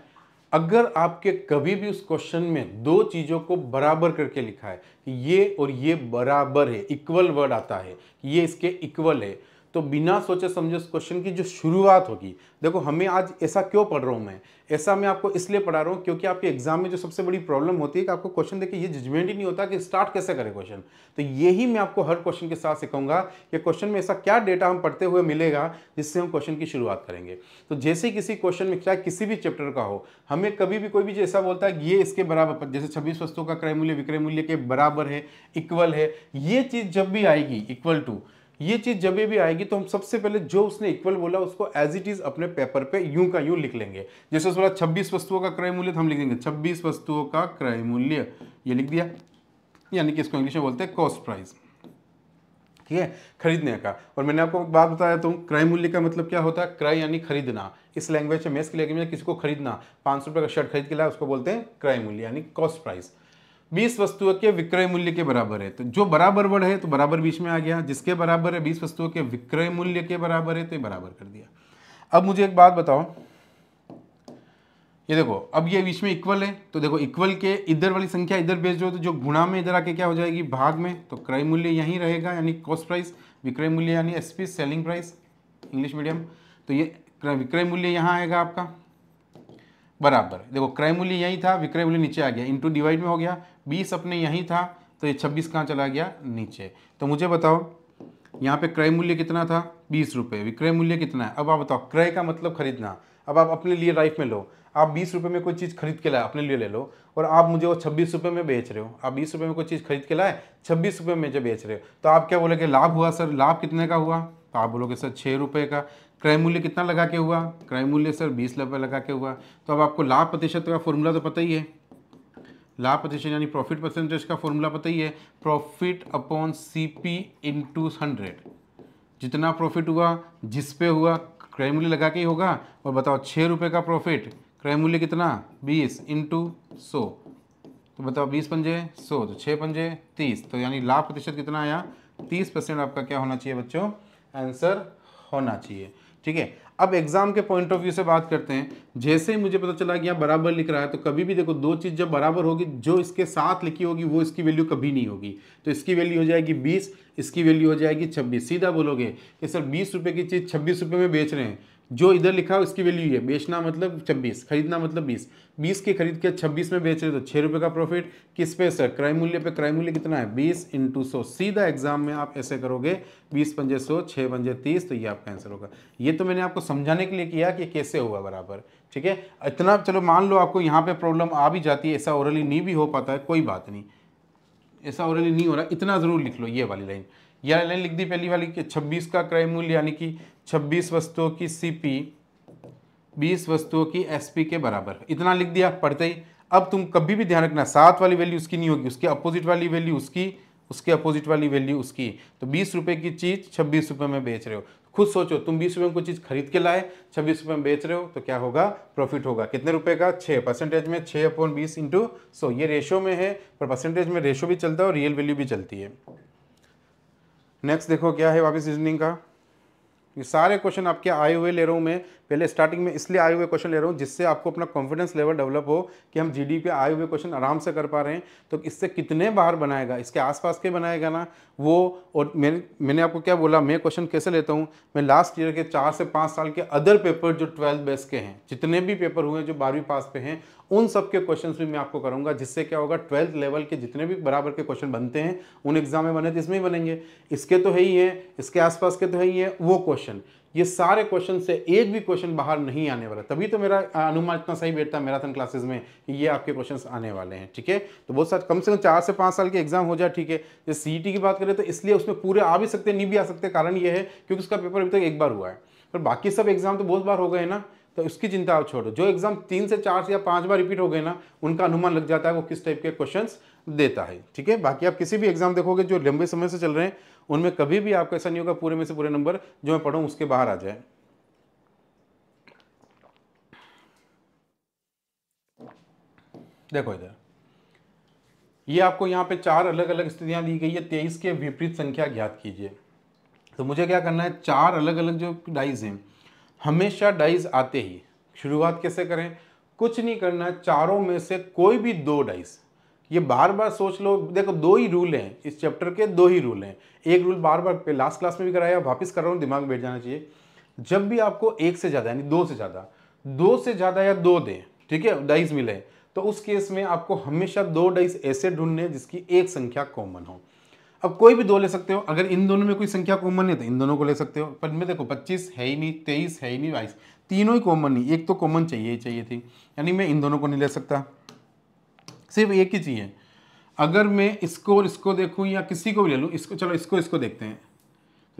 अगर आपके कभी भी उस क्वेश्चन में 2 चीज़ों को बराबर करके लिखा है, ये और ये बराबर है, इक्वल वर्ड आता है, ये इसके इक्वल है, तो बिना सोचे समझे उस क्वेश्चन की जो शुरुआत होगी, देखो हमें आज ऐसा क्यों पढ़ रहा हूँ मैं, ऐसा मैं आपको इसलिए पढ़ा रहा हूँ क्योंकि आपके एग्जाम में जो सबसे बड़ी प्रॉब्लम होती है कि आपको क्वेश्चन देख के ये जजमेंट ही नहीं होता कि स्टार्ट कैसे करें क्वेश्चन। तो यही मैं आपको हर क्वेश्चन के साथ सिखाऊंगा कि क्वेश्चन में ऐसा क्या डेटा हम पढ़ते हुए मिलेगा जिससे हम क्वेश्चन की शुरुआत करेंगे। तो जैसे किसी क्वेश्चन में, चाहे किसी भी चैप्टर का हो, हमें कभी भी कोई भी ऐसा बोलता है कि ये इसके बराबर, जैसे 26 वस्तुओं का क्रय मूल्य विक्रय मूल्य के बराबर है, इक्वल है, ये चीज़ जब भी आएगी इक्वल टू, ये चीज़ जब भी आएगी तो हम सबसे पहले जो उसने इक्वल बोला उसको एज इट इज़ अपने पेपर पे यूं का यूं लिख लेंगे। जैसे उस बोला 26 वस्तुओं का क्रय मूल्य, तो हम लिख देंगे 26 वस्तुओं का क्रय मूल्य, ये लिख दिया, यानी कि इसको इंग्लिश में बोलते हैं कॉस्ट प्राइस, ठीक है, खरीदने का। और मैंने आपको एक बात बताया तो क्रय मूल्य का मतलब क्या होता है, क्रय यानी खरीदना। इस लैंग्वेज में मैथ्स की लैंग्वेज में किसी को खरीदना, 500 रुपये का शर्ट खरीद के लाया उसको बोलते हैं क्रय मूल्य यानी कॉस्ट प्राइस। 20 वस्तुओं के विक्रय मूल्य के बराबर है, तो जो बराबर वर्ड है तो बराबर बीच में आ गया, जिसके बराबर है 20 वस्तुओं के विक्रय मूल्य के बराबर है तो ये बराबर कर दिया। अब मुझे एक बात बताओ, ये देखो अब ये बीच में इक्वल है, तो देखो इक्वल के इधर वाली संख्या इधर भेज दो तो जो गुणा में इधर आके क्या हो जाएगी, भाग में, तो क्रय मूल्य यहीं रहेगा यानी कॉस्ट प्राइस, विक्रय मूल्य यानी SP selling price English medium, तो ये विक्रय मूल्य यहाँ आएगा आपका बराबर, देखो क्रय मूल्य यही था, विक्रय मूल्य नीचे आ गया, इंटू डिवाइड में हो गया, 20 अपने यहीं था तो ये 26 कहाँ चला गया, नीचे। तो मुझे बताओ यहाँ पे क्रय मूल्य कितना था, 20 रुपये, विक्रय मूल्य कितना है। अब आप बताओ, क्रय का मतलब खरीदना। अब आप अपने लिए लाइफ में लो, आप 20 रुपये में कोई चीज़ खरीद के लाए, अपने लिए ले लो, और आप मुझे वो 26 रुपये में बेच रहे हो। आप 20 रुपये में कोई चीज़ खरीद के लाए, 26 रुपये में जो बेच रहे हो, तो आप क्या बोलोगे, लाभ हुआ सर, लाभ कितने का हुआ, तो आप बोलोगे सर 6 रुपये का। क्रय मूल्य कितना लगा के हुआ, क्रय मूल्य सर 20 रुपये लगा के हुआ। तो अब आपको लाभ प्रतिशत का फॉर्मूला तो पता ही है, लाभ प्रतिशत यानी प्रॉफिट परसेंटेज का फॉर्मूला पता ही है, प्रॉफिट अपॉन CP इंटू 100, जितना प्रॉफिट हुआ जिस पे हुआ क्रय मूल्य लगा के ही होगा। और बताओ 6 रुपये का प्रॉफिट, क्रय मूल्य कितना 20 इंटू 100, तो बताओ 20 पंजे 100, तो 6 पंजे 30, तो यानी लाभ प्रतिशत कितना आया, 30% आपका क्या होना चाहिए बच्चों, आंसर होना चाहिए, ठीक है। अब एग्जाम के पॉइंट ऑफ व्यू से बात करते हैं। जैसे ही मुझे पता चला कि यहाँ बराबर लिख रहा है, तो कभी भी देखो दो चीज़ जब बराबर होगी, जो इसके साथ लिखी होगी वो इसकी वैल्यू कभी नहीं होगी। तो इसकी वैल्यू हो जाएगी 20, इसकी वैल्यू हो जाएगी 26। सीधा बोलोगे कि सर 20 रुपये की चीज़ 26 रुपये में बेच रहे हैं, जो इधर लिखा है उसकी वैल्यू है, बेचना मतलब 26, खरीदना मतलब 20 की खरीद के 26 में बेच रहे हो तो 6 रुपये का प्रॉफिट। किस पे सर, क्रय मूल्य पे। क्रय मूल्य कितना है 20 इंटू 100। सीधा एग्जाम में आप ऐसे करोगे, 20 पंजे 100, 6 पंजे 30, तो ये आपका आंसर होगा। ये तो मैंने आपको समझाने के लिए किया कि कैसे होगा बराबर, ठीक है। इतना चलो मान लो आपको यहाँ पे प्रॉब्लम आ भी जाती है, ऐसा ओरली नहीं भी हो पाता है, कोई बात नहीं, ऐसा ओरली नहीं हो रहा, इतना ज़रूर लिख लो ये वाली लाइन। यह लाइन लिख दी पहली वाली कि 26 का क्रय मूल्य यानी कि 26 वस्तुओं की CP 20 वस्तुओं की SP के बराबर, इतना लिख दिया पढ़ते ही। अब तुम कभी भी ध्यान रखना, 7 वाली वैल्यू उसकी नहीं होगी, उसके अपोजिट वाली वैल्यू उसकी, उसके अपोजिट वाली वैल्यू उसकी। तो 20 रुपये की चीज़ 26 रुपये में बेच रहे हो, खुद सोचो, तुम 20 रुपये में कोई चीज़ खरीद के लाए, 26 रुपये में बेच रहे हो, तो क्या होगा, प्रॉफिट होगा। कितने रुपए का, 6, परसेंटेज में 6/20 इंटू 100। ये रेशो में है, पर परसेंटेज में रेशो भी चलता है और रियल वैल्यू भी चलती है। नेक्स्ट देखो क्या है वापस रीजनिंग का। ये सारे क्वेश्चन आपके आए हुए ले रहा हूँ मैं, पहले स्टार्टिंग में इसलिए आए हुए क्वेश्चन ले रहा हूँ जिससे आपको अपना कॉन्फिडेंस लेवल डेवलप हो कि हम GD पे आए हुए क्वेश्चन आराम से कर पा रहे हैं। तो इससे कितने बाहर बनाएगा, इसके आसपास के बनाएगा ना वो। और मैंने आपको क्या बोला, मैं क्वेश्चन कैसे लेता हूँ, मैं लास्ट ईयर के 4 से 5 साल के अदर पेपर जो 12th बेस के हैं, जितने भी पेपर हुए जो 12वीं पास पे हैं, उन सब के क्वेश्चंस भी मैं आपको करूंगा, जिससे क्या होगा 12th लेवल के जितने भी बराबर के क्वेश्चन बनते हैं उन एग्जाम में बने तो इसमें ही बनेंगे। इसके तो है ही है, इसके आसपास के तो है ही है वो क्वेश्चन, ये सारे क्वेश्चन से एक भी क्वेश्चन बाहर नहीं आने वाला। तभी तो मेरा अनुमान इतना सही बैठता है मैराथन क्लासेस में कि ये आपके क्वेश्चंस आने वाले हैं, ठीक है। तो बहुत सारे कम से कम 4 से 5 साल के एग्जाम हो जाए, ठीक है। जैसे CET की बात करें तो इसलिए उसमें पूरे आ भी सकते नहीं भी आ सकते, कारण ये है क्योंकि उसका पेपर अभी तक एक बार हुआ है, पर बाकी सब एग्जाम तो बहुत बार हो गए ना, तो उसकी चिंता आप छोड़ो। जो एग्जाम 3 से 4 या 5 बार रिपीट हो गए ना, उनका अनुमान लग जाता है वो किस टाइप के क्वेश्चंस देता है, ठीक है। बाकी आप किसी भी एग्जाम देखोगे जो लंबे समय से चल रहे हैं, उनमें कभी भी आपको ऐसा नहीं होगा पूरे में से पूरे नंबर जो मैं पढ़ूं उसके बाहर आ जाए। देखो इधर, ये आपको यहाँ पे 4 अलग अलग स्थितियां दी गई है, 23 के विपरीत संख्या ज्ञात कीजिए। तो मुझे क्या करना है, 4 अलग अलग जो डाइज हैं, हमेशा डाइज आते ही शुरुआत कैसे करें, कुछ नहीं करना है, चारों में से कोई भी 2 डाइज, ये बार बार सोच लो। देखो 2 ही रूल हैं इस चैप्टर के, 2 ही रूल हैं। एक रूल बार बार लास्ट क्लास में भी कराया, वापस कर रहा हूँ, दिमाग में बैठ जाना चाहिए। जब भी आपको 1 से ज़्यादा यानी 2 से ज़्यादा या 2 दें, ठीक है, डाइज मिले, तो उस केस में आपको हमेशा 2 डाइज ऐसे ढूंढने जिसकी एक संख्या कॉमन हो। अब कोई भी 2 ले सकते हो, अगर इन दोनों में कोई संख्या कॉमन है तो इन दोनों को ले सकते हो। पर में देखो 25 है ही नहीं, 23 है ही नहीं, 22, तीनों ही कॉमन नहीं, एक तो कॉमन चाहिए ही चाहिए थी, यानी मैं इन दोनों को नहीं ले सकता, सिर्फ एक ही चाहिए। अगर मैं इसको और इसको देखूं या किसी को भी ले लूं, इसको, चलो इसको देखते हैं,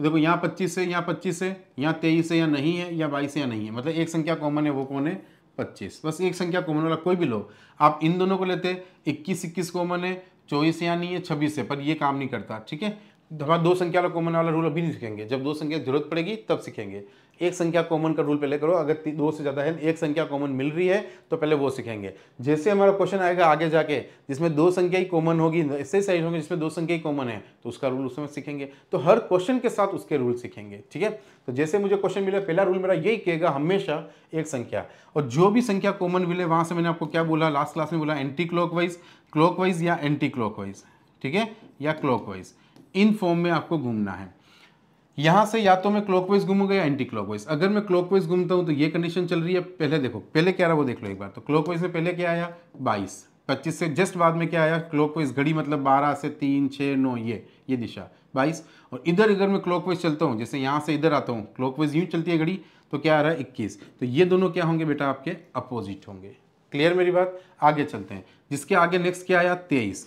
तो देखो यहाँ 25 है, यहाँ 25 है, यहाँ 23 है या नहीं है, या 22 है या नहीं है, मतलब एक संख्या कॉमन है, वो कौन है? 25। बस एक संख्या कॉमन वाला कोई भी लो। आप इन दोनों को लेते, 21 कॉमन है, 24 यहाँ नहीं है, 26 है, पर ये काम नहीं करता, ठीक है। हमारा दो संख्या वाला कॉमन वाला रूल अभी नहीं सीखेंगे, जब दो संख्या की जरूरत पड़ेगी तब सीखेंगे। एक संख्या कॉमन का रूल पहले करो, अगर दो से ज़्यादा है, एक संख्या कॉमन मिल रही है तो पहले वो सीखेंगे। जैसे हमारा क्वेश्चन आएगा आगे जाके जिसमें दो संख्या ही कॉमन होगी, ऐसे साइड होंगे जिसमें दो संख्या ही कॉमन है, तो उसका रूल उसमें सीखेंगे। तो हर क्वेश्चन के साथ उसके रूल सीखेंगे, ठीक है। तो जैसे मुझे क्वेश्चन मिला, पहला रूल मेरा यही कहेगा हमेशा एक संख्या, और जो भी संख्या कॉमन मिले वहां से मैंने आपको क्या बोला लास्ट क्लास में, बोला एंटी क्लॉकवाइज, क्लॉकवाइज या एंटी क्लॉकवाइज, ठीक है, या क्लॉकवाइज, इन फॉर्म में आपको घूमना है। यहां से या तो मैं क्लॉकवाइज घूमूंगा या एंटी क्लॉकवाइज। अगर मैं क्लॉकवाइज घूमता हूं तो ये कंडीशन चल रही है, पहले देखो पहले क्या रहा वो देख लो एक बार। तो क्लॉकवाइज में पहले क्या आया 22, 25 से जस्ट बाद में क्या आया क्लॉकवाइज, घड़ी मतलब 12 से 3 6 9, ये दिशा 22। और इधर अगर मैं क्लॉकवाइज चलता हूँ, जैसे यहाँ से इधर आता हूँ, क्लॉकवाइज यूँ चलती है घड़ी, तो क्या आ रहा है 21। तो ये दोनों क्या होंगे बेटा, आपके अपोजिट होंगे। क्लियर मेरी बात? आगे चलते हैं, जिसके आगे नेक्स्ट क्या आया 23,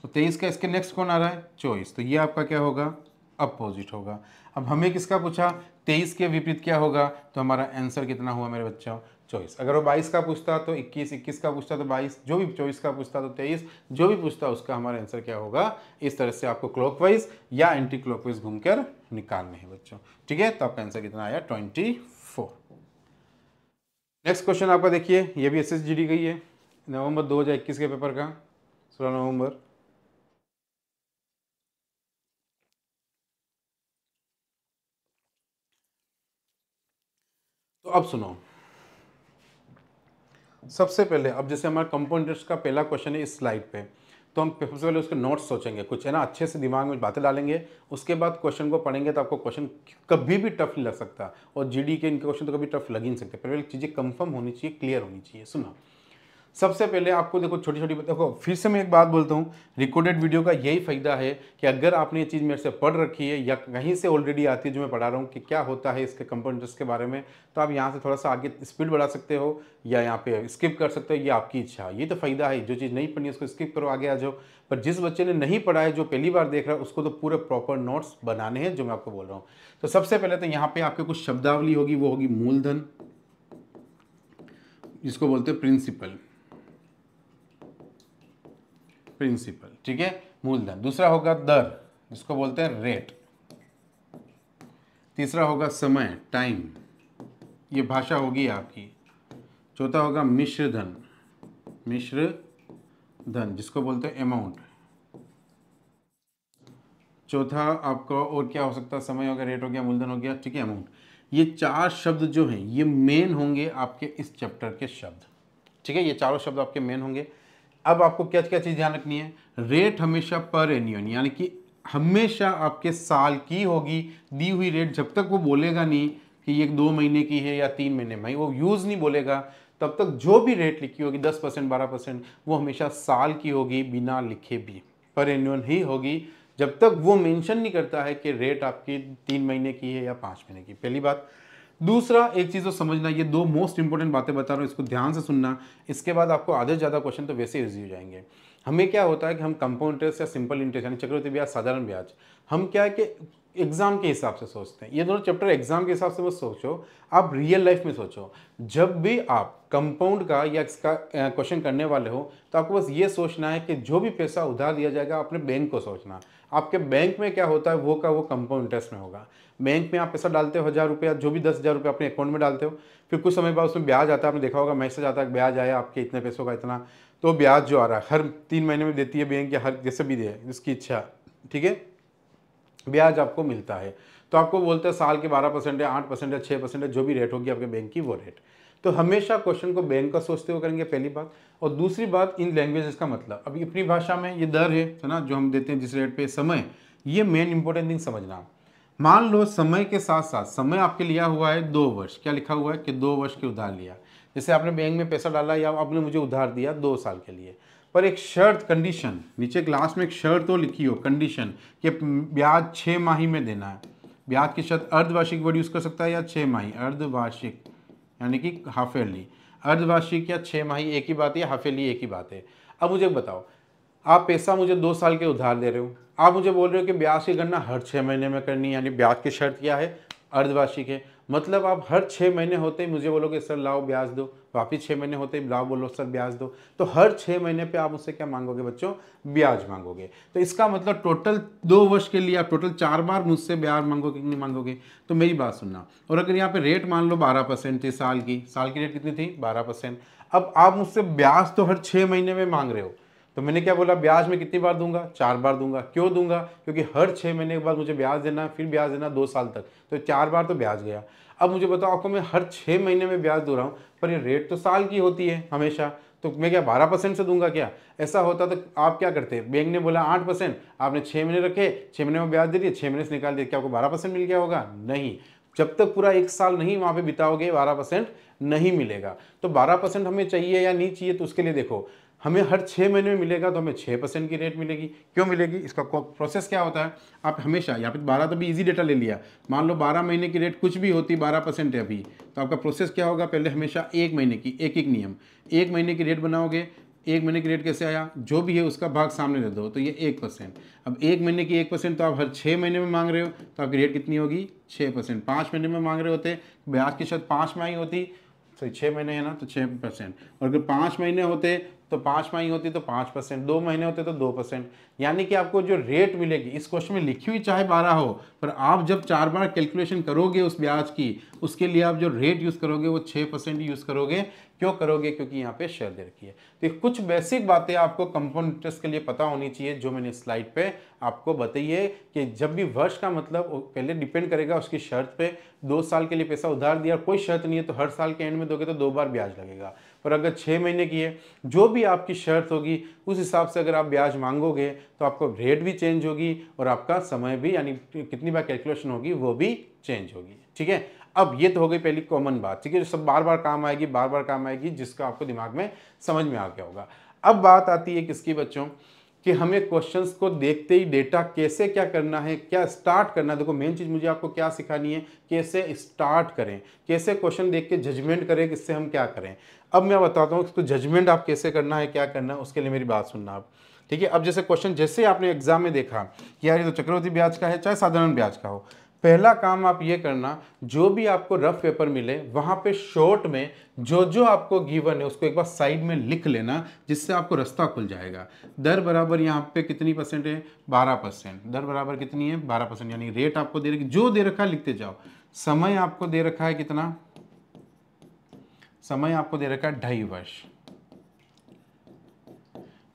तो 23 का इसके नेक्स्ट कौन आ रहा है 24, तो ये आपका क्या होगा अपोजिट होगा। अब हमें किसका पूछा, 23 के विपरीत क्या होगा, तो हमारा आंसर कितना हुआ मेरे बच्चों 24। अगर वो 22 का पूछता तो 21, 21 का पूछता तो 22, जो भी 24 का पूछता तो 23, जो भी पूछता उसका हमारा आंसर क्या होगा। इस तरह से आपको क्लॉकवाइज या एंटी क्लॉकवाइज घूमकर निकालने हैं बच्चों, ठीक है। तो आपका आंसर कितना आया 24। नेक्स्ट क्वेश्चन आपका देखिए, ये भी SSGD का ही है, नवंबर 2021 के पेपर का, 16 नवंबर। तो अब सुनो, सबसे पहले अब जैसे हमारा कंपाउंड इंटरेस्ट का पहला क्वेश्चन है इस स्लाइड पे, तो हम सबसे पहले उसके नोट्स सोचेंगे कुछ, है ना, अच्छे से दिमाग में बातें डालेंगे। उसके बाद क्वेश्चन को पढ़ेंगे तो आपको क्वेश्चन कभी भी टफ नहीं लग सकता, और GD के इनके क्वेश्चन तो कभी टफ लग ही नहीं सकते। पहले चीज़ें कंफर्म होनी चाहिए, क्लियर होनी चाहिए। सुनो, सबसे पहले आपको देखो छोटी छोटी, देखो फिर से मैं एक बात बोलता हूँ, रिकॉर्डेड वीडियो का यही फायदा है कि अगर आपने ये चीज़ मेरे से पढ़ रखी है या कहीं से ऑलरेडी आती है जो मैं पढ़ा रहा हूँ कि क्या होता है इसके कंपाउंड इंटरेस्ट के बारे में, तो आप यहाँ से थोड़ा सा आगे स्पीड बढ़ा सकते हो या यहाँ पे स्किप कर सकते हो, ये आपकी इच्छा। ये तो फायदा है, जो चीज़ नहीं पढ़नी उसको स्किप करो, आगे आ जाओ। पर जिस बच्चे ने नहीं पढ़ा है, जो पहली बार देख रहा है, उसको तो पूरे प्रॉपर नोट्स बनाने हैं जो मैं आपको बोल रहा हूँ। तो सबसे पहले तो यहाँ पे आपके कुछ शब्दावली होगी, वो होगी मूलधन, जिसको बोलते हैं प्रिंसिपल, ठीक है, मूलधन। दूसरा होगा दर, जिसको बोलते हैं रेट। तीसरा होगा समय, टाइम, ये भाषा होगी आपकी। चौथा होगा मिश्र धन, जिसको बोलते हैं अमाउंट। चौथा आपका और क्या हो सकता है, समय हो गया, रेट हो गया, मूलधन हो गया, ठीक है, अमाउंट। ये चार शब्द जो हैं ये मेन होंगे आपके इस चैप्टर के शब्द, ठीक है, ये चारों शब्द आपके मेन होंगे। अब आपको क्या क्या चीज़ ध्यान रखनी है, रेट हमेशा पर एन्युअल, यानी कि हमेशा आपके साल की होगी दी हुई रेट। जब तक वो बोलेगा नहीं कि ये 2 महीने की है या 3 महीने में, वो यूज़ नहीं बोलेगा, तब तक जो भी रेट लिखी होगी 10%, 12%, वो हमेशा साल की होगी, बिना लिखे भी पर एन्युअल ही होगी, जब तक वो मेंशन नहीं करता है कि रेट आपकी 3 महीने की है या 5 महीने की। पहली बात। दूसरा, एक चीज़ तो समझना, ये 2 मोस्ट इंपॉर्टेंट बातें बता रहा हूँ, इसको ध्यान से सुनना। इसके बाद आपको आधे ज़्यादा क्वेश्चन तो वैसे ईजी हो जाएंगे। हमें क्या होता है कि हम कंपाउंड इंटरेस्ट या सिंपल इंटरेस्ट यानी चक्रवृद्धि ब्याज, साधारण ब्याज, हम क्या है कि एग्जाम के हिसाब से सोचते हैं। ये दोनों चैप्टर एग्जाम के हिसाब से मत सोचो, आप रियल लाइफ में सोचो। जब भी आप कंपाउंड का या इसका क्वेश्चन करने वाले हो, तो आपको बस ये सोचना है कि जो भी पैसा उधार दिया जाएगा अपने बैंक को सोचना। आपके बैंक में क्या होता है वो का वो कंपाउंड इंटरेस्ट में होगा। बैंक में आप पैसा डालते हो 1000 रुपया, जो भी 10,000 रुपये अपने अकाउंट में डालते हो, फिर कुछ समय बाद उसमें ब्याज आता है। आपने देखा होगा मैसेज आता है ब्याज आया आपके इतने पैसों का इतना, तो ब्याज जो आ रहा है हर 3 महीने में देती है बैंक, या हर जैसे भी दे उसकी इच्छा, ठीक है, ब्याज आपको मिलता है। तो आपको बोलते हैं साल के 12% या 8% या 6% जो भी रेट होगी आपके बैंक की, वो रेट। तो हमेशा क्वेश्चन को बैंक का सोचते हुए करेंगे, पहली बात। और दूसरी बात, इन लैंग्वेजेस का मतलब, अभी अपनी भाषा में ये दर है ना, जो हम देते हैं जिस रेट पे, समय, ये मेन इंपॉर्टेंट थिंग समझना। मान लो समय के साथ साथ, समय आपके लिया हुआ है 2 वर्ष, क्या लिखा हुआ है कि 2 वर्ष के उधार लिया। जैसे आपने बैंक में पैसा डाला या आपने मुझे उधार दिया 2 साल के लिए, पर एक शर्त, कंडीशन, नीचे क्लास में एक शर्त तो लिखी हो, कंडीशन, कि ब्याज 6 माही में देना है। ब्याज की शर्त अर्धवार्षिक वर्ड यूज कर सकता है या 6 माही, अर्धवार्षिक यानी कि हाफ ईयरली, अर्धवार्षिक या 6 माही एक ही बात है, हाफ ईयरली एक ही बात है। अब मुझे बताओ, आप पैसा मुझे 2 साल के उधार दे रहे हो, आप मुझे बोल रहे हो कि ब्याज की गणना हर 6 महीने में करनी है, यानी ब्याज की शर्त क्या है, अर्धवार्षिक है। मतलब आप हर 6 महीने होते ही मुझे बोलोगे सर लाओ ब्याज दो, वापिस 6 महीने होते ही लाओ बोलो सर ब्याज दो। तो हर 6 महीने पे आप मुझसे क्या मांगोगे बच्चों, ब्याज मांगोगे। तो इसका मतलब टोटल 2 वर्ष के लिए आप टोटल 4 बार मुझसे ब्याज मांगोगे कि नहीं मांगोगे। तो मेरी बात सुनना, और अगर यहाँ पे रेट मान लो 12% थी साल की रेट कितनी थी 12%। अब आप मुझसे ब्याज तो हर 6 महीने में मांग रहे हो, तो मैंने क्या बोला, ब्याज में कितनी बार दूंगा, 4 बार दूंगा। क्यों दूंगा, क्योंकि हर 6 महीने के बाद मुझे ब्याज देना, फिर ब्याज देना 2 साल तक, तो 4 बार तो ब्याज गया। अब मुझे बताओ, आपको मैं हर 6 महीने में ब्याज दे रहा हूँ, पर ये रेट तो साल की होती है हमेशा, तो मैं क्या 12% से दूंगा क्या। ऐसा होता तो आप क्या करते, बैंक ने बोला 8%, आपने 6 महीने रखे, 6 महीने में ब्याज दे दिए, 6 महीने से निकाल दिए, क्या आपको 12% मिल गया होगा, नहीं। जब तक पूरा 1 साल नहीं वहाँ पे बिताओगे 12% नहीं मिलेगा। तो 12% हमें चाहिए या नहीं चाहिए, तो उसके लिए देखो, हमें हर 6 महीने में मिलेगा तो हमें 6% की रेट मिलेगी। क्यों मिलेगी, इसका प्रोसेस क्या होता है, आप हमेशा यहाँ पे 12 तो भी इजी डेटा ले लिया, मान लो 12 महीने की रेट कुछ भी होती 12% है अभी, तो आपका प्रोसेस क्या होगा, पहले हमेशा 1 महीने की, एक नियम, 1 महीने की रेट बनाओगे। 1 महीने की रेट कैसे आया, जो भी है उसका भाग सामने दे दो, तो ये 1%। अब 1 महीने की 1%, तो आप हर 6 महीने में मांग रहे हो, तो आपकी रेट कितनी होगी 6%। 5 महीने में मांग रहे होते, ब्याज की शर्त 5 माही होती, सही 6 महीने है ना, तो 6%। और अगर 5 महीने होते तो 5 माही होती तो 5%, 2 महीने होते तो 2%। यानी कि आपको जो रेट मिलेगी, इस क्वेश्चन में लिखी हुई चाहे 12 हो, पर आप जब 4 बार कैलकुलेशन करोगे उस ब्याज की, उसके लिए आप जो रेट यूज़ करोगे वो 6% यूज़ करोगे। क्यों करोगे, क्योंकि यहाँ पे शर्त दे रखी है। तो कुछ बेसिक बातें आपको कंपाउंड इंटरेस्ट के लिए पता होनी चाहिए, जो मैंने स्लाइड पे आपको बताई है कि जब भी वर्ष का मतलब पहले डिपेंड करेगा उसकी शर्त पे। 2 साल के लिए पैसा उधार दिया, कोई शर्त नहीं है, तो हर साल के एंड में दोगे तो 2 बार ब्याज लगेगा। पर अगर 6 महीने की है, जो भी आपकी शर्त होगी उस हिसाब से अगर आप ब्याज मांगोगे तो आपको रेट भी चेंज होगी और आपका समय भी, यानी कितनी बार कैलकुलेशन होगी वो भी चेंज होगी। ठीक है, अब ये तो हो गई पहली कॉमन बात, ठीक है, जो सब बार बार काम आएगी, बार बार काम आएगी, जिसका आपको दिमाग में समझ में आ गया होगा। अब बात आती है किसकी बच्चों, कि हमें क्वेश्चंस को देखते ही डेटा कैसे क्या करना है, क्या स्टार्ट करना है। देखो मेन चीज़ मुझे आपको क्या सिखानी है, कैसे स्टार्ट करें, कैसे क्वेश्चन देख के जजमेंट करें कि इससे हम क्या करें। अब मैं बताता हूँ इसको जजमेंट आप कैसे करना है, क्या करना है, उसके लिए मेरी बात सुनना आप। ठीक है, अब जैसे क्वेश्चन जैसे आपने एग्जाम में देखा कि यार ये तो चक्रवृद्धि ब्याज का है, चाहे साधारण ब्याज का हो, पहला काम आप ये करना, जो भी आपको रफ पेपर मिले वहां पे शॉर्ट में जो जो आपको गिवन है उसको एक बार साइड में लिख लेना, जिससे आपको रास्ता खुल जाएगा। दर बराबर यहाँ पे कितनी परसेंट है, 12%। दर बराबर कितनी है, 12%, यानी रेट आपको दे रखी, जो दे रखा है लिखते जाओ। समय आपको दे रखा है कितना, समय आपको दे रखा है 2.5 वर्ष,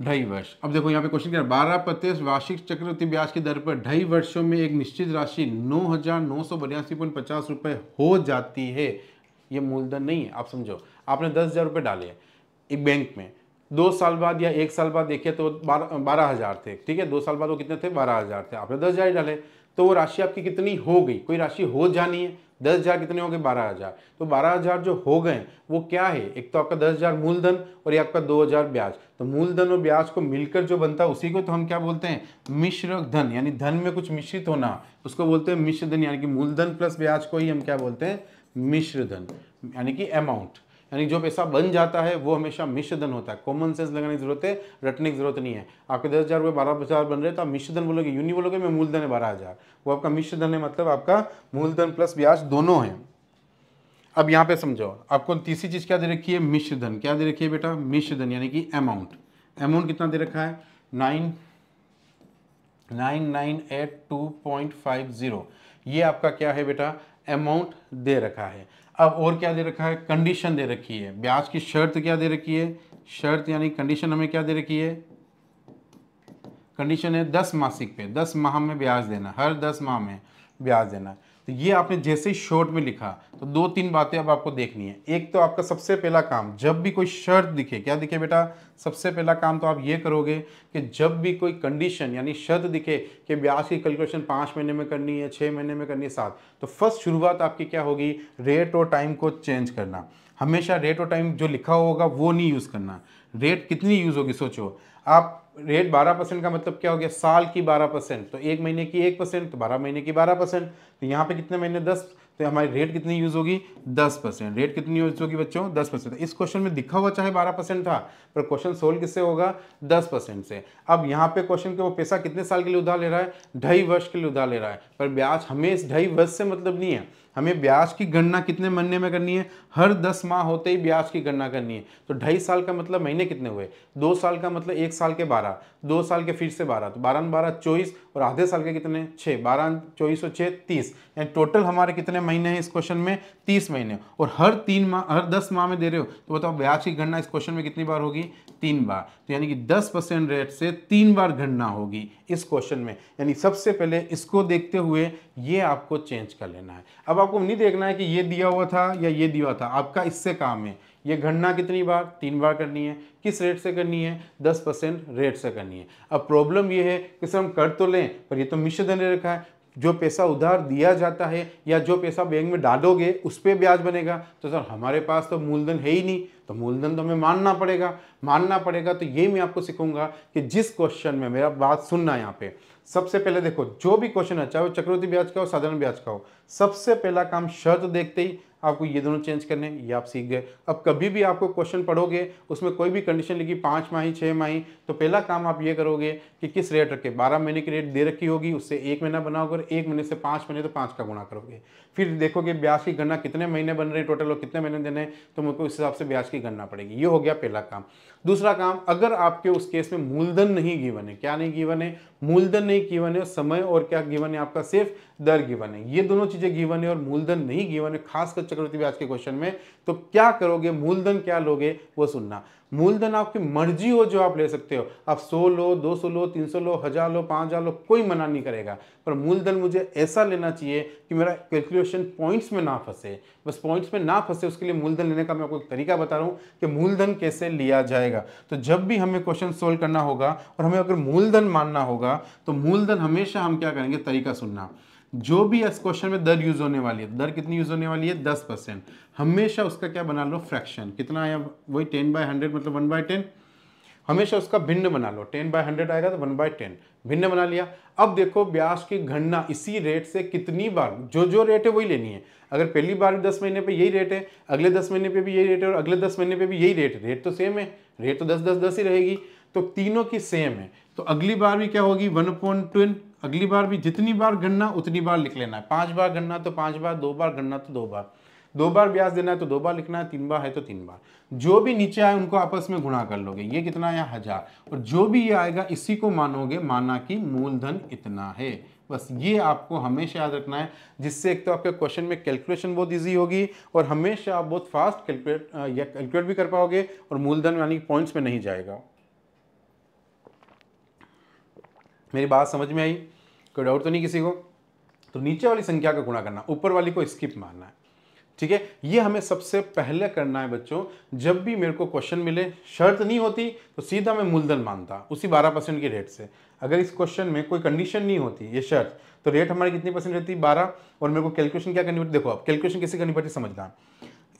2.5 वर्ष। अब देखो यहाँ पे क्वेश्चन क्या है, 12% वार्षिक चक्रवृद्धि ब्याज की दर पर 2.5 वर्षों में एक निश्चित राशि 9,982.50 रुपये हो जाती है। ये मूलधन नहीं है, आप समझो, आपने 10,000 रुपये डाले एक बैंक में, 2 साल बाद या 1 साल बाद देखिए तो 12,000 थे। ठीक है, 2 साल बाद वो कितने थे, 12,000 थे, आपने 10,000 डाले, तो वो राशि आपकी कितनी हो गई, कोई राशि हो जानी है। 10,000 कितने हो गए, 12,000। तो 12,000 जो हो गए वो क्या है, एक तो आपका 10,000 मूलधन और ये आपका 2,000 ब्याज। तो मूलधन और ब्याज को मिलकर जो बनता है उसी को तो हम क्या बोलते हैं, मिश्र धन, यानी धन में कुछ मिश्रित होना, उसको बोलते हैं मिश्र धन। यानी कि मूलधन प्लस ब्याज को ही हम क्या बोलते हैं, मिश्र धन, यानी कि अमाउंट, यानी जो पैसा बन जाता है वो हमेशा मिश्र धन होता है। कॉमन सेंस लगाने की जरूरत है, रटने की जरूरत नहीं है। आपके 10,000 रुपये 12,000 बन रहे हैं तो आप मिश्र धन बोलोगे, यूं नहीं बोलोगे मैं मूलधन है 12,000, वो आपका मिश्र धन है, मतलब आपका मूलधन प्लस ब्याज दोनों है। अब यहाँ पे समझो, आपको तीसरी चीज क्या दे रखी है, मिश्र धन। क्या दे रखी है बेटा, मिश्र धन, यानी कि अमाउंट। अमाउंट कितना दे रखा है, 9,982.50। ये आपका क्या है बेटा, अमाउंट दे रखा है। अब और क्या दे रखा है, कंडीशन दे रखी है, ब्याज की शर्त क्या दे रखी है, शर्त यानी कंडीशन हमें क्या दे रखी है, कंडीशन है 10 मासिक पे, 10 माह में ब्याज देना, हर 10 माह में ब्याज देना। तो ये आपने जैसे ही शॉर्ट में लिखा तो 2-3 बातें अब आपको देखनी है। एक तो आपका सबसे पहला काम, जब भी कोई शर्त दिखे, क्या दिखे बेटा, सबसे पहला काम तो आप ये करोगे कि जब भी कोई कंडीशन यानी शर्त दिखे कि ब्याज की कैलकुलेशन 5 महीने में करनी है, 6 महीने में करनी है, 7, तो फर्स्ट शुरुआत आपकी क्या होगी, रेट और टाइम को चेंज करना। हमेशा रेट और टाइम जो लिखा होगा वो नहीं यूज़ करना। रेट कितनी यूज़ होगी सोचो आप, रेट 12% का मतलब क्या हो गया, साल की 12%, तो 1 महीने की 1%, तो 12 महीने की 12%, तो यहाँ पे कितने महीने, 10, तो हमारी रेट कितनी यूज़ होगी 10%। रेट कितनी यूज़ होगी बच्चों 10%। इस क्वेश्चन में दिखा हुआ चाहे 12% था, पर क्वेश्चन सोल्व किससे होगा 10% से। अब यहाँ पे क्वेश्चन के वो पैसा कितने साल के लिए उधार ले रहा है 2.5 वर्ष के लिए उधार ले रहा है, पर ब्याज हमें इस 2.5 वर्ष से मतलब नहीं है, हमें ब्याज की गणना कितने महीने में करनी है, हर 10 माह होते ही ब्याज की गणना करनी है। तो 2.5 साल का मतलब महीने कितने हुए, 2 साल का मतलब 1 साल के 12, 2 साल के फिर से 12, तो 12 12 24 और आधे साल के कितने 6, 12 24 और 6 30, यानी टोटल हमारे कितने महीने हैं इस क्वेश्चन में 30 महीने। और हर 3 माह हर 10 माह में दे रहे हो, तो बताओ ब्याज की गणना इस क्वेश्चन में कितनी बार होगी 3 बार। तो यानी कि 10% रेट से 3 बार गणना होगी इस क्वेश्चन में। यानी सबसे पहले इसको देखते हुए ये आपको चेंज कर लेना है। अब आपको नहीं देखना है कि ये दिया हुआ था या ये दिया हुआ था, आपका इससे काम है ये गणना कितनी बार 3 बार करनी है। किस रेट से करनी है 10% रेट से करनी है। अब प्रॉब्लम ये है कि सर हम कर तो लें पर ये तो मिश्र धन दे रखा है, जो पैसा उधार दिया जाता है या जो पैसा बैंक में डालोगे उस पर ब्याज बनेगा, तो सर हमारे पास तो मूलधन है ही नहीं, तो मूलधन तो हमें मानना पड़ेगा। तो ये मैं आपको सिखाऊंगा कि जिस क्वेश्चन में मेरा बात सुनना है यहाँ पे, सबसे पहले देखो जो भी क्वेश्चन है चाहे वो चक्रवृद्धि ब्याज का हो साधारण ब्याज का हो, सबसे पहला काम शर्त देखते ही आपको ये दोनों चेंज करने, ये आप सीख गए। अब कभी भी आपको क्वेश्चन पढ़ोगे उसमें कोई भी कंडीशन लिखी 5 माही 6 माही, तो पहला काम आप ये करोगे कि किस रेट रखे, 12 महीने की रेट दे रखी होगी उससे 1 महीना बनाओगे, 1 महीने से 5 महीने तो 5 का गुणा करोगे। फिर देखोगे ब्याज की गणना कितने महीने बन रहे हैं टोटल और कितने महीने देने हैं, तो मुझको इस हिसाब से ब्याज की गणना पड़ेगी। ये हो गया पहला काम। दूसरा काम, अगर आपके उस केस में मूलधन नहीं गिवन है, क्या नहीं गिवन है, मूलधन नहीं गिवन है, समय और क्या गिवन है आपका सिर्फ दर गिवन है, ये दोनों चीजें गिवन है और मूलधन नहीं गिवन है, खासकर चक्रवृद्धि ब्याज के क्वेश्चन में, तो क्या करोगे, मूलधन क्या लोगे वो सुनना। मूलधन आपकी मर्जी हो जो आप ले सकते हो, आप 100 लो 200 लो 300 लो 1000 लो 5000 लो, कोई मना नहीं करेगा, पर मूलधन मुझे ऐसा लेना चाहिए कि मेरा कैलकुलेशन पॉइंट्स में ना फंसे, बस पॉइंट्स में ना फंसे, उसके लिए मूलधन लेने का मैं आपको एक तरीका बता रहा हूँ कि मूलधन कैसे लिया जाएगा। तो जब भी हमें क्वेश्चन सोल्व करना होगा और हमें अगर मूलधन मानना होगा, तो मूलधन हमेशा हम क्या करेंगे, तरीका सुनना, जो भी इस क्वेश्चन में दर यूज होने वाली है, दर कितनी यूज होने वाली है 10%, हमेशा उसका क्या बना लो फ्रैक्शन, कितना आया वही 10/100 मतलब 1/10, हमेशा उसका भिन्न बना लो, 10/100 आएगा तो 1/10 भिन्न बना लिया। अब देखो ब्याज की गणना इसी रेट से कितनी बार, जो रेट है वही लेनी है। अगर पहली बार भी 10 महीने पे यही रेट है, अगले 10 महीने पे भी यही रेट है और अगले 10 महीने पे भी यही रेट है, रेट तो सेम है, रेट तो 10 ही रहेगी, तो तीनों की सेम है। तो अगली बार भी क्या होगी 1/10, अगली बार भी जितनी बार गणना उतनी बार लिख लेना है, 5 बार गणना तो 5 बार, 2 बार गणना तो 2 बार, 2 बार ब्याज देना है तो 2 बार लिखना है, 3 बार है तो 3 बार, जो भी नीचे आए उनको आपस में गुणा कर लोगे, ये कितना आया 1000, और जो भी ये आएगा इसी को मानोगे, माना कि मूलधन इतना है। बस ये आपको हमेशा याद रखना है, जिससे एक तो आपके क्वेश्चन में कैलकुलेशन बहुत इजी होगी और हमेशा आप बहुत फास्ट कैलकुलेट भी कर पाओगे और मूलधन यानी पॉइंट्स में नहीं जाएगा। मेरी बात समझ में आई, कोई डाउट तो नहीं किसी को? तो नीचे वाली संख्या का गुणा करना, ऊपर वाली को स्किप मारना है, ठीक है। ये हमें सबसे पहले करना है बच्चों। जब भी मेरे को क्वेश्चन मिले, शर्त नहीं होती तो सीधा मैं मूलधन मानता उसी 12% की रेट से। अगर इस क्वेश्चन में कोई कंडीशन नहीं होती, ये शर्त, तो रेट हमारी कितनी परसेंट रहती 12, और मेरे को कैलकुलेशन क्या करनी पड़ती, देखो अब कैलकुलेशन कैसे करनी पड़ती समझना,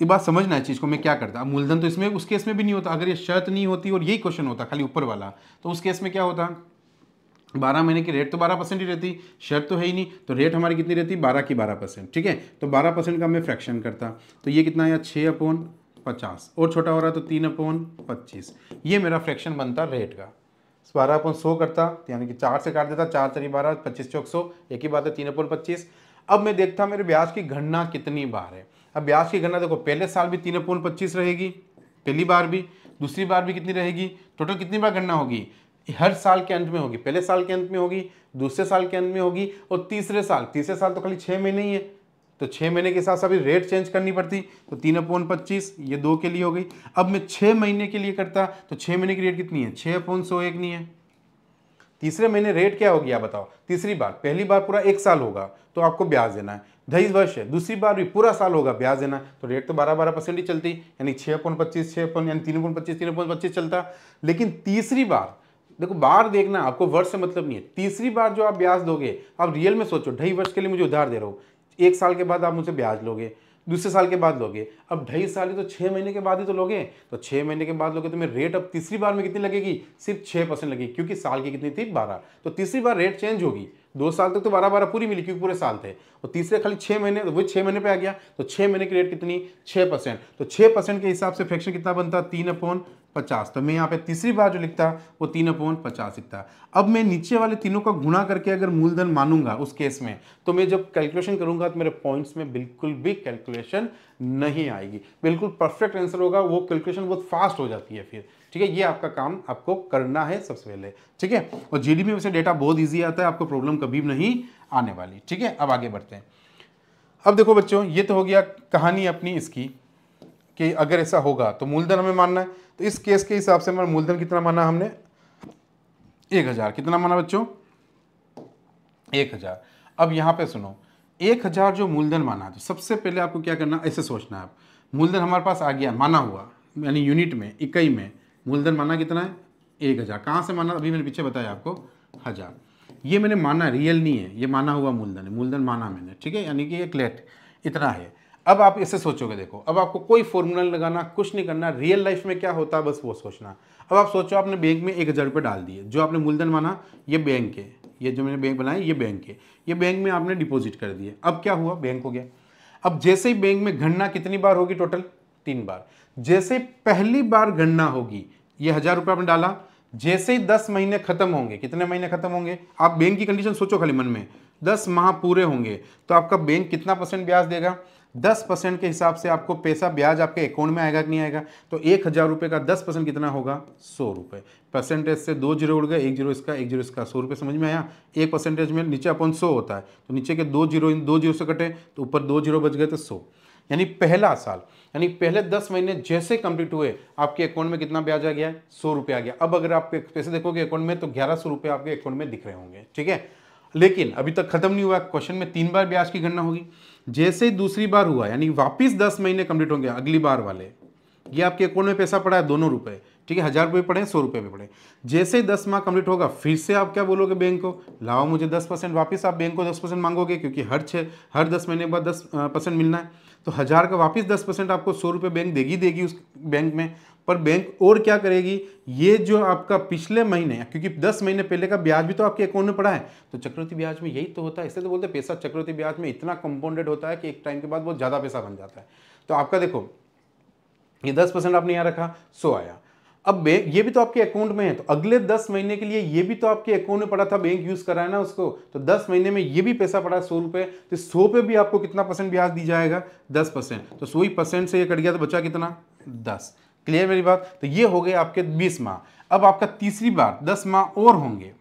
ये बात समझना है चीज़ को। मैं क्या करता, अब मूलधन तो इसमें उस केस में भी नहीं होता, अगर ये शर्त नहीं होती और यही क्वेश्चन होता खाली ऊपर वाला, तो उस केस में क्या होता, 12 महीने की रेट तो 12% ही रहती, शर्त तो है ही नहीं, तो रेट हमारी कितनी रहती 12 की 12%, ठीक है। तो 12% का मैं फ्रैक्शन करता, तो ये कितना आया 6/50, और छोटा हो रहा तो 3/25, ये मेरा फ्रैक्शन बनता रेट का। 12/100 करता, यानी कि 4 से काट देता, 4 4 12, 25 चौक 100, एक ही बात है 3/25। अब मैं देखता मेरे ब्याज की गणना कितनी बार है। अब ब्याज की गणना देखो, पहले साल भी 3/25 रहेगी, पहली बार भी, दूसरी बार भी कितनी रहेगी, टोटल कितनी बार गणना होगी, हर साल के अंत में होगी, पहले साल के अंत में होगी, दूसरे साल के अंत में होगी, और तीसरे साल तो खाली 6 महीने ही है, तो 6 महीने के साथ अभी रेट चेंज करनी पड़ती, तो 3/25 ये 2 के लिए हो गई। अब मैं 6 महीने के लिए करता, तो 6 महीने की रेट कितनी है 6/100 एक नहीं है। तीसरे महीने रेट क्या होगी आप बताओ, तीसरी बार, पहली बार पूरा 1 साल होगा तो आपको ब्याज देना है, 2.5 वर्ष है, दूसरी बार भी पूरा साल होगा ब्याज देना, तो रेट तो 12% ही चलती, यानी 6/25 यानी 3/25 चलता। लेकिन तीसरी बार देखो, बार देखना, आपको वर्ष से मतलब नहीं है, तीसरी बार जो आप ब्याज दोगे, आप रियल में सोचो 2.5 वर्ष के लिए मुझे उधार दे रहे हो, 1 साल के बाद आप मुझसे ब्याज लोगे, दूसरे साल के बाद लोगे, अब 2.5 साल ही तो 6 महीने के बाद ही तो लोगे, तो 6 महीने के बाद लोगे तो मेरी रेट अब तीसरी बार में कितनी लगेगी, सिर्फ 6% लगेगी, क्योंकि साल की कितनी थी 12, तो तीसरी बार रेट चेंज होगी, 2 साल तक तो 12-12 पूरी मिली क्योंकि पूरे साल थे, और तीसरे खाली 6 महीने, तो वो 6 महीने पे आ गया, तो 6 महीने की रेट कितनी 6%, तो 6% के हिसाब से फ्रैक्शन कितना बनता 3/50। तो मैं यहाँ पे तीसरी बार जो लिखता वो 3/50 लिखता। अब मैं नीचे वाले तीनों का गुणा करके अगर मूलधन मानूंगा उस केस में, तो मैं जब कैलकुलेशन करूंगा तो मेरे पॉइंट्स में बिल्कुल भी कैलकुलेशन नहीं आएगी, बिल्कुल परफेक्ट आंसर होगा, वो कैलकुलेशन बहुत फास्ट हो जाती है फिर। ठीक है, ये आपका काम आपको करना है सबसे पहले। ठीक है, और जीडी में वैसे डेटा बहुत ईजी आता है, आपको प्रॉब्लम कभी नहीं आने वाली। ठीक है, अब आगे बढ़ते हैं। अब देखो बच्चों, ये तो हो गया कहानी अपनी इसकी कि अगर ऐसा होगा तो मूलधन हमें मानना है। तो इस केस के हिसाब से हमारा मूलधन कितना माना हमने 1000। कितना माना बच्चों 1000। अब यहाँ पे सुनो, 1000 जो मूलधन माना, तो सबसे पहले आपको क्या करना, ऐसे सोचना है आप, मूलधन हमारे पास आ गया माना हुआ, यानी यूनिट में, इकाई में मूलधन माना कितना है 1000। कहाँ से माना, अभी मैंने पीछे बताया आपको 1000। ये मैंने माना, रियल नहीं है, ये माना हुआ मूलधन है, मूलधन माना मैंने। ठीक है, यानी कि एक लेट इतना है। अब आप ऐसे सोचोगे, देखो अब आपको कोई फॉर्मूला लगाना, कुछ नहीं करना, रियल लाइफ में क्या होता है बस वो सोचना। अब आप सोचो आपने बैंक में 1000 रुपये डाल दिए, जो आपने मूलधन माना ये बैंक है, ये जो मैंने बैंक बनाया ये बैंक है, ये बैंक में आपने डिपॉजिट कर दिए। अब क्या हुआ, बैंक हो गया। अब जैसे ही बैंक में गणना कितनी बार होगी, टोटल 3 बार। जैसे पहली बार गणना होगी, ये 1000 रुपये आपने डाला, जैसे ही 10 महीने खत्म होंगे, कितने महीने खत्म होंगे, आप बैंक की कंडीशन सोचो खाली मन में, 10 माह पूरे होंगे तो आपका बैंक कितना % ब्याज देगा, 10% के हिसाब से आपको पैसा ब्याज आपके अकाउंट में आएगा कि नहीं आएगा। तो 1000 रुपये का 10% कितना होगा 100 रुपये। परसेंटेज से 2 जीरो उड़ गए, 1 जीरो इसका 1 जीरो इसका, 100 रुपये समझ में आया। 1% में नीचे अपन 100 होता है, तो नीचे के 2 जीरो इन 2 जीरो से कटे तो ऊपर 2 जीरो बच गए तो 100। यानी पहला साल, यानी पहले 10 महीने जैसे कंप्लीट हुए आपके अकाउंट में कितना ब्याज आ गया है 100 रुपये आ गया। अब अगर आप पैसे देखोगे अकाउंट में तो 1100 रुपये आपके अकाउंट में दिख रहे होंगे। ठीक है, लेकिन अभी तक खत्म नहीं हुआ, क्वेश्चन में 3 बार ब्याज की गणना होगी। जैसे ही दूसरी बार हुआ, यानी वापिस 10 महीने कंप्लीट होंगे अगली बार वाले, ये आपके अकाउंट में पैसा पड़ा है दोनों रुपए। ठीक है, 1000 रुपये पड़े 100 रुपये भी पड़े। जैसे ही 10 माह कंप्लीट होगा फिर से आप क्या बोलोगे बैंक को, लाओ मुझे 10%, वापिस आप बैंक को 10% मांगोगे क्योंकि हर 10 महीने बाद 10% मिलना है। तो 1000 का वापिस 10% आपको 100 रुपये बैंक देगी उस बैंक में। पर बैंक और क्या करेगी, ये जो आपका पिछले महीने, क्योंकि 10 महीने पहले का ब्याज भी तो आपके अकाउंट में पड़ा है, तो चक्रवृद्धि ब्याज में यही तो होता है। इसलिए तो बोलते हैं पैसा चक्रवृद्धि ब्याज में इतना कंपाउंडेड होता है कि एक टाइम के बाद बहुत ज़्यादा पैसा बन जाता है। तो आपका देखो ये 10% आपने यहाँ रखा, 100 आया। अब बैंक ये भी तो आपके अकाउंट में है, तो अगले 10 महीने के लिए ये भी तो आपके अकाउंट में पड़ा था, बैंक यूज कर रहा है ना उसको, तो 10 महीने में ये भी पैसा पड़ा 100 रुपये, तो 100 पे भी आपको कितना % ब्याज दी जाएगा 10%। तो 100% से ये कट गया तो बचा कितना 10। क्लियर मेरी बात। तो ये हो गए आपके 20 माह। अब आपका तीसरी बार 10 माह और होंगे,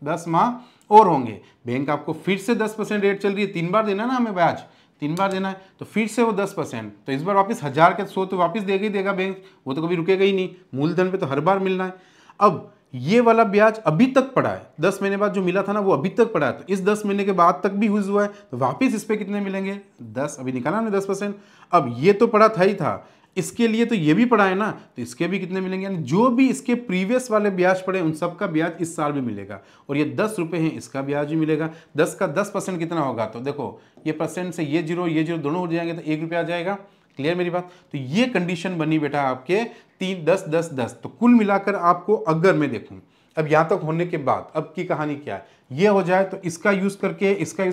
10 माह और होंगे, बैंक आपको फिर से 10% रेट चल रही है, 3 बार देना ना हमें ब्याज, 3 बार देना है, तो फिर से वो 10%। तो इस बार वापस 1000 के 100 तो वापस देगा ही देगा बैंक, वो तो कभी रुकेगा ही नहीं, मूलधन पे तो हर बार मिलना है। अब ये वाला ब्याज अभी तक पड़ा है, 10 महीने बाद जो मिला था ना वो अभी तक पड़ा है, तो इस 10 महीने के बाद तक भी यूज हुआ है, तो वापिस इस पे कितने मिलेंगे 10, अभी निकाला हमने 10%। अब ये तो पड़ा था ही था, इसके लिए तो ये भी पड़ा है ना, तो इसके भी कितने मिलेंगे, यानी जो भी इसके प्रीवियस वाले ब्याज पड़े उन सब का ब्याज इस साल भी मिलेगा। और ये 10 रुपये हैं, इसका ब्याज भी मिलेगा। 10 का 10% कितना होगा, तो देखो ये परसेंट से ये जीरो दोनों हो जाएंगे तो 1 रुपया आ जाएगा। क्लियर मेरी बात। तो ये कंडीशन बनी बेटा आपके 3 10 10 10। तो कुल मिलाकर आपको अगर मैं देखूं अब यहाँ तक होने के बाद अब की कहानी क्या है, ये हो जाए तो इसका यूज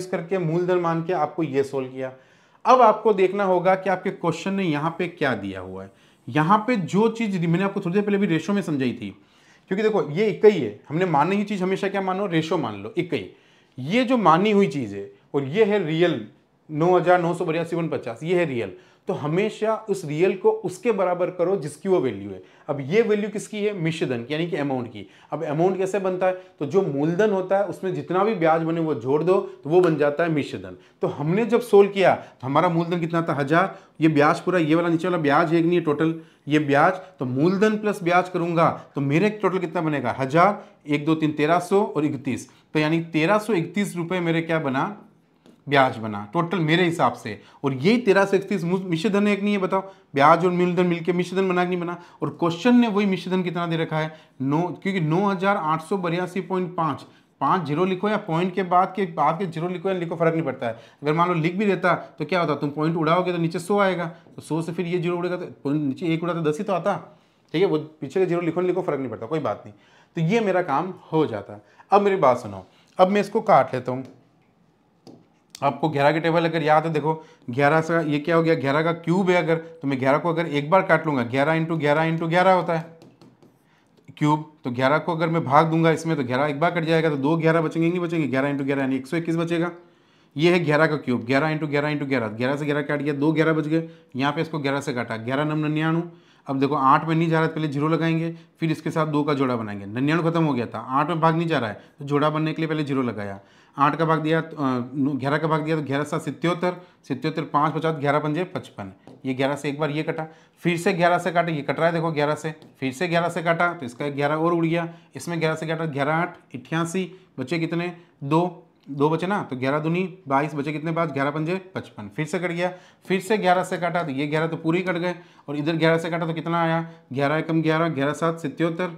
करके मूलधन मान के आपको ये सोल्व किया। अब आपको देखना होगा कि आपके क्वेश्चन ने यहाँ पे क्या दिया हुआ है। यहाँ पे जो चीज मैंने आपको थोड़ी देर पहले भी रेशो में समझाई थी, क्योंकि देखो ये इकाई है, हमने मानी हुई चीज हमेशा क्या मानो, रेशो मान लो इकाई। ये जो मानी हुई चीज है और ये है रियल 9,982.50, ये है रियल। तो हमेशा उस रियल को उसके बराबर करो जिसकी वो वैल्यू है। अब ये वैल्यू किसकी है, मिश्रधन की, यानी कि अमाउंट की। अब अमाउंट कैसे बनता है, तो जो मूलधन होता है उसमें जितना भी ब्याज बने वो जोड़ दो तो वो बन जाता है मिश्रधन। तो हमने जब सोल्व किया तो हमारा मूलधन कितना था 1000, ये ब्याज पूरा, ये वाला नीचे वाला ब्याज एक नहीं है टोटल, ये ब्याज, तो मूलधन प्लस ब्याज करूंगा तो मेरे टोटल कितना बनेगा 1000, 1 2 3 1300 और 31, तो यानी 1331 रुपये मेरे क्या बना, ब्याज बना टोटल मेरे हिसाब से। और यही 1331 मिश्रधन एक नहीं है, बताओ ब्याज और मूलधन मिलके मिश्रधन बना कि नहीं बना। और क्वेश्चन ने वही मिश्रधन कितना दे रखा है 9, क्योंकि 9882.5, 5 जीरो लिखो या पॉइंट के बाद के जीरो लिखो या लिखो फर्क नहीं पड़ता है। अगर मान लो लिख भी देता तो क्या होता, तुम पॉइंट उड़ाओगे तो नीचे 100 आएगा, तो 100 से फिर ये जीरो उड़ेगा तो पॉइंट नीचे 1 उड़ा तो 10 ही तो आता। ठीक है, वो पीछे के जीरो लिखो फर्क नहीं पड़ता, कोई बात नहीं। तो ये मेरा काम हो जाता। अब मेरी बात सुनो, अब मैं इसको काट लेता हूँ। आपको 11 की टेबल अगर याद है, देखो 11 से ये क्या हो गया, 11 का क्यूब है अगर, तो मैं 11 को अगर एक बार काट लूंगा, 11 इंटू 11 इंटू 11 होता है क्यूब। तो 11 को अगर मैं भाग दूंगा इसमें, तो 11 एक बार कट जाएगा, तो 2 11 बचेंगे, नहीं बचेंगे, 11 इंटू 11 यानी 121 बचेगा। ये है 11 का क्यूब, 11 इंटू 11 इंटू 11, 11 से 11 काट गया, 2 11 बच गए। यहाँ पे इसको 11 से काटा, 11 नम 99। अब देखो 8 में नहीं जा रहा है, पहले जीरो लगाएंगे, फिर इसके साथ 2 का जोड़ा बनाएंगे। 99 खत्म हो गया था, 8 में भाग नहीं जा रहा है, तो जोड़ा बनने के लिए पहले जीरो लगाया। 8 का भाग दिया, 11 का भाग दिया, तो 11 7 77, 77 5 50, 11 पंजे 55। ये 11 से एक बार ये कटा, फिर से 11 से काटा, ये कट रहा है देखो 11 से, फिर से 11 से काटा, तो इसका 11 और उड़ गया। इसमें 11 से काटा, 11 8 88, बचे कितने, 2 बचे ना, तो 11 दूनी 22, बचे कितने पास, 11 पंजे 55। फिर से कट गया, फिर से 11 से काटा, तो ये 11 तो पूरे ही कट गए, और इधर 11 से काटा तो कितना आया, 11 एकम 11, 11 7 77,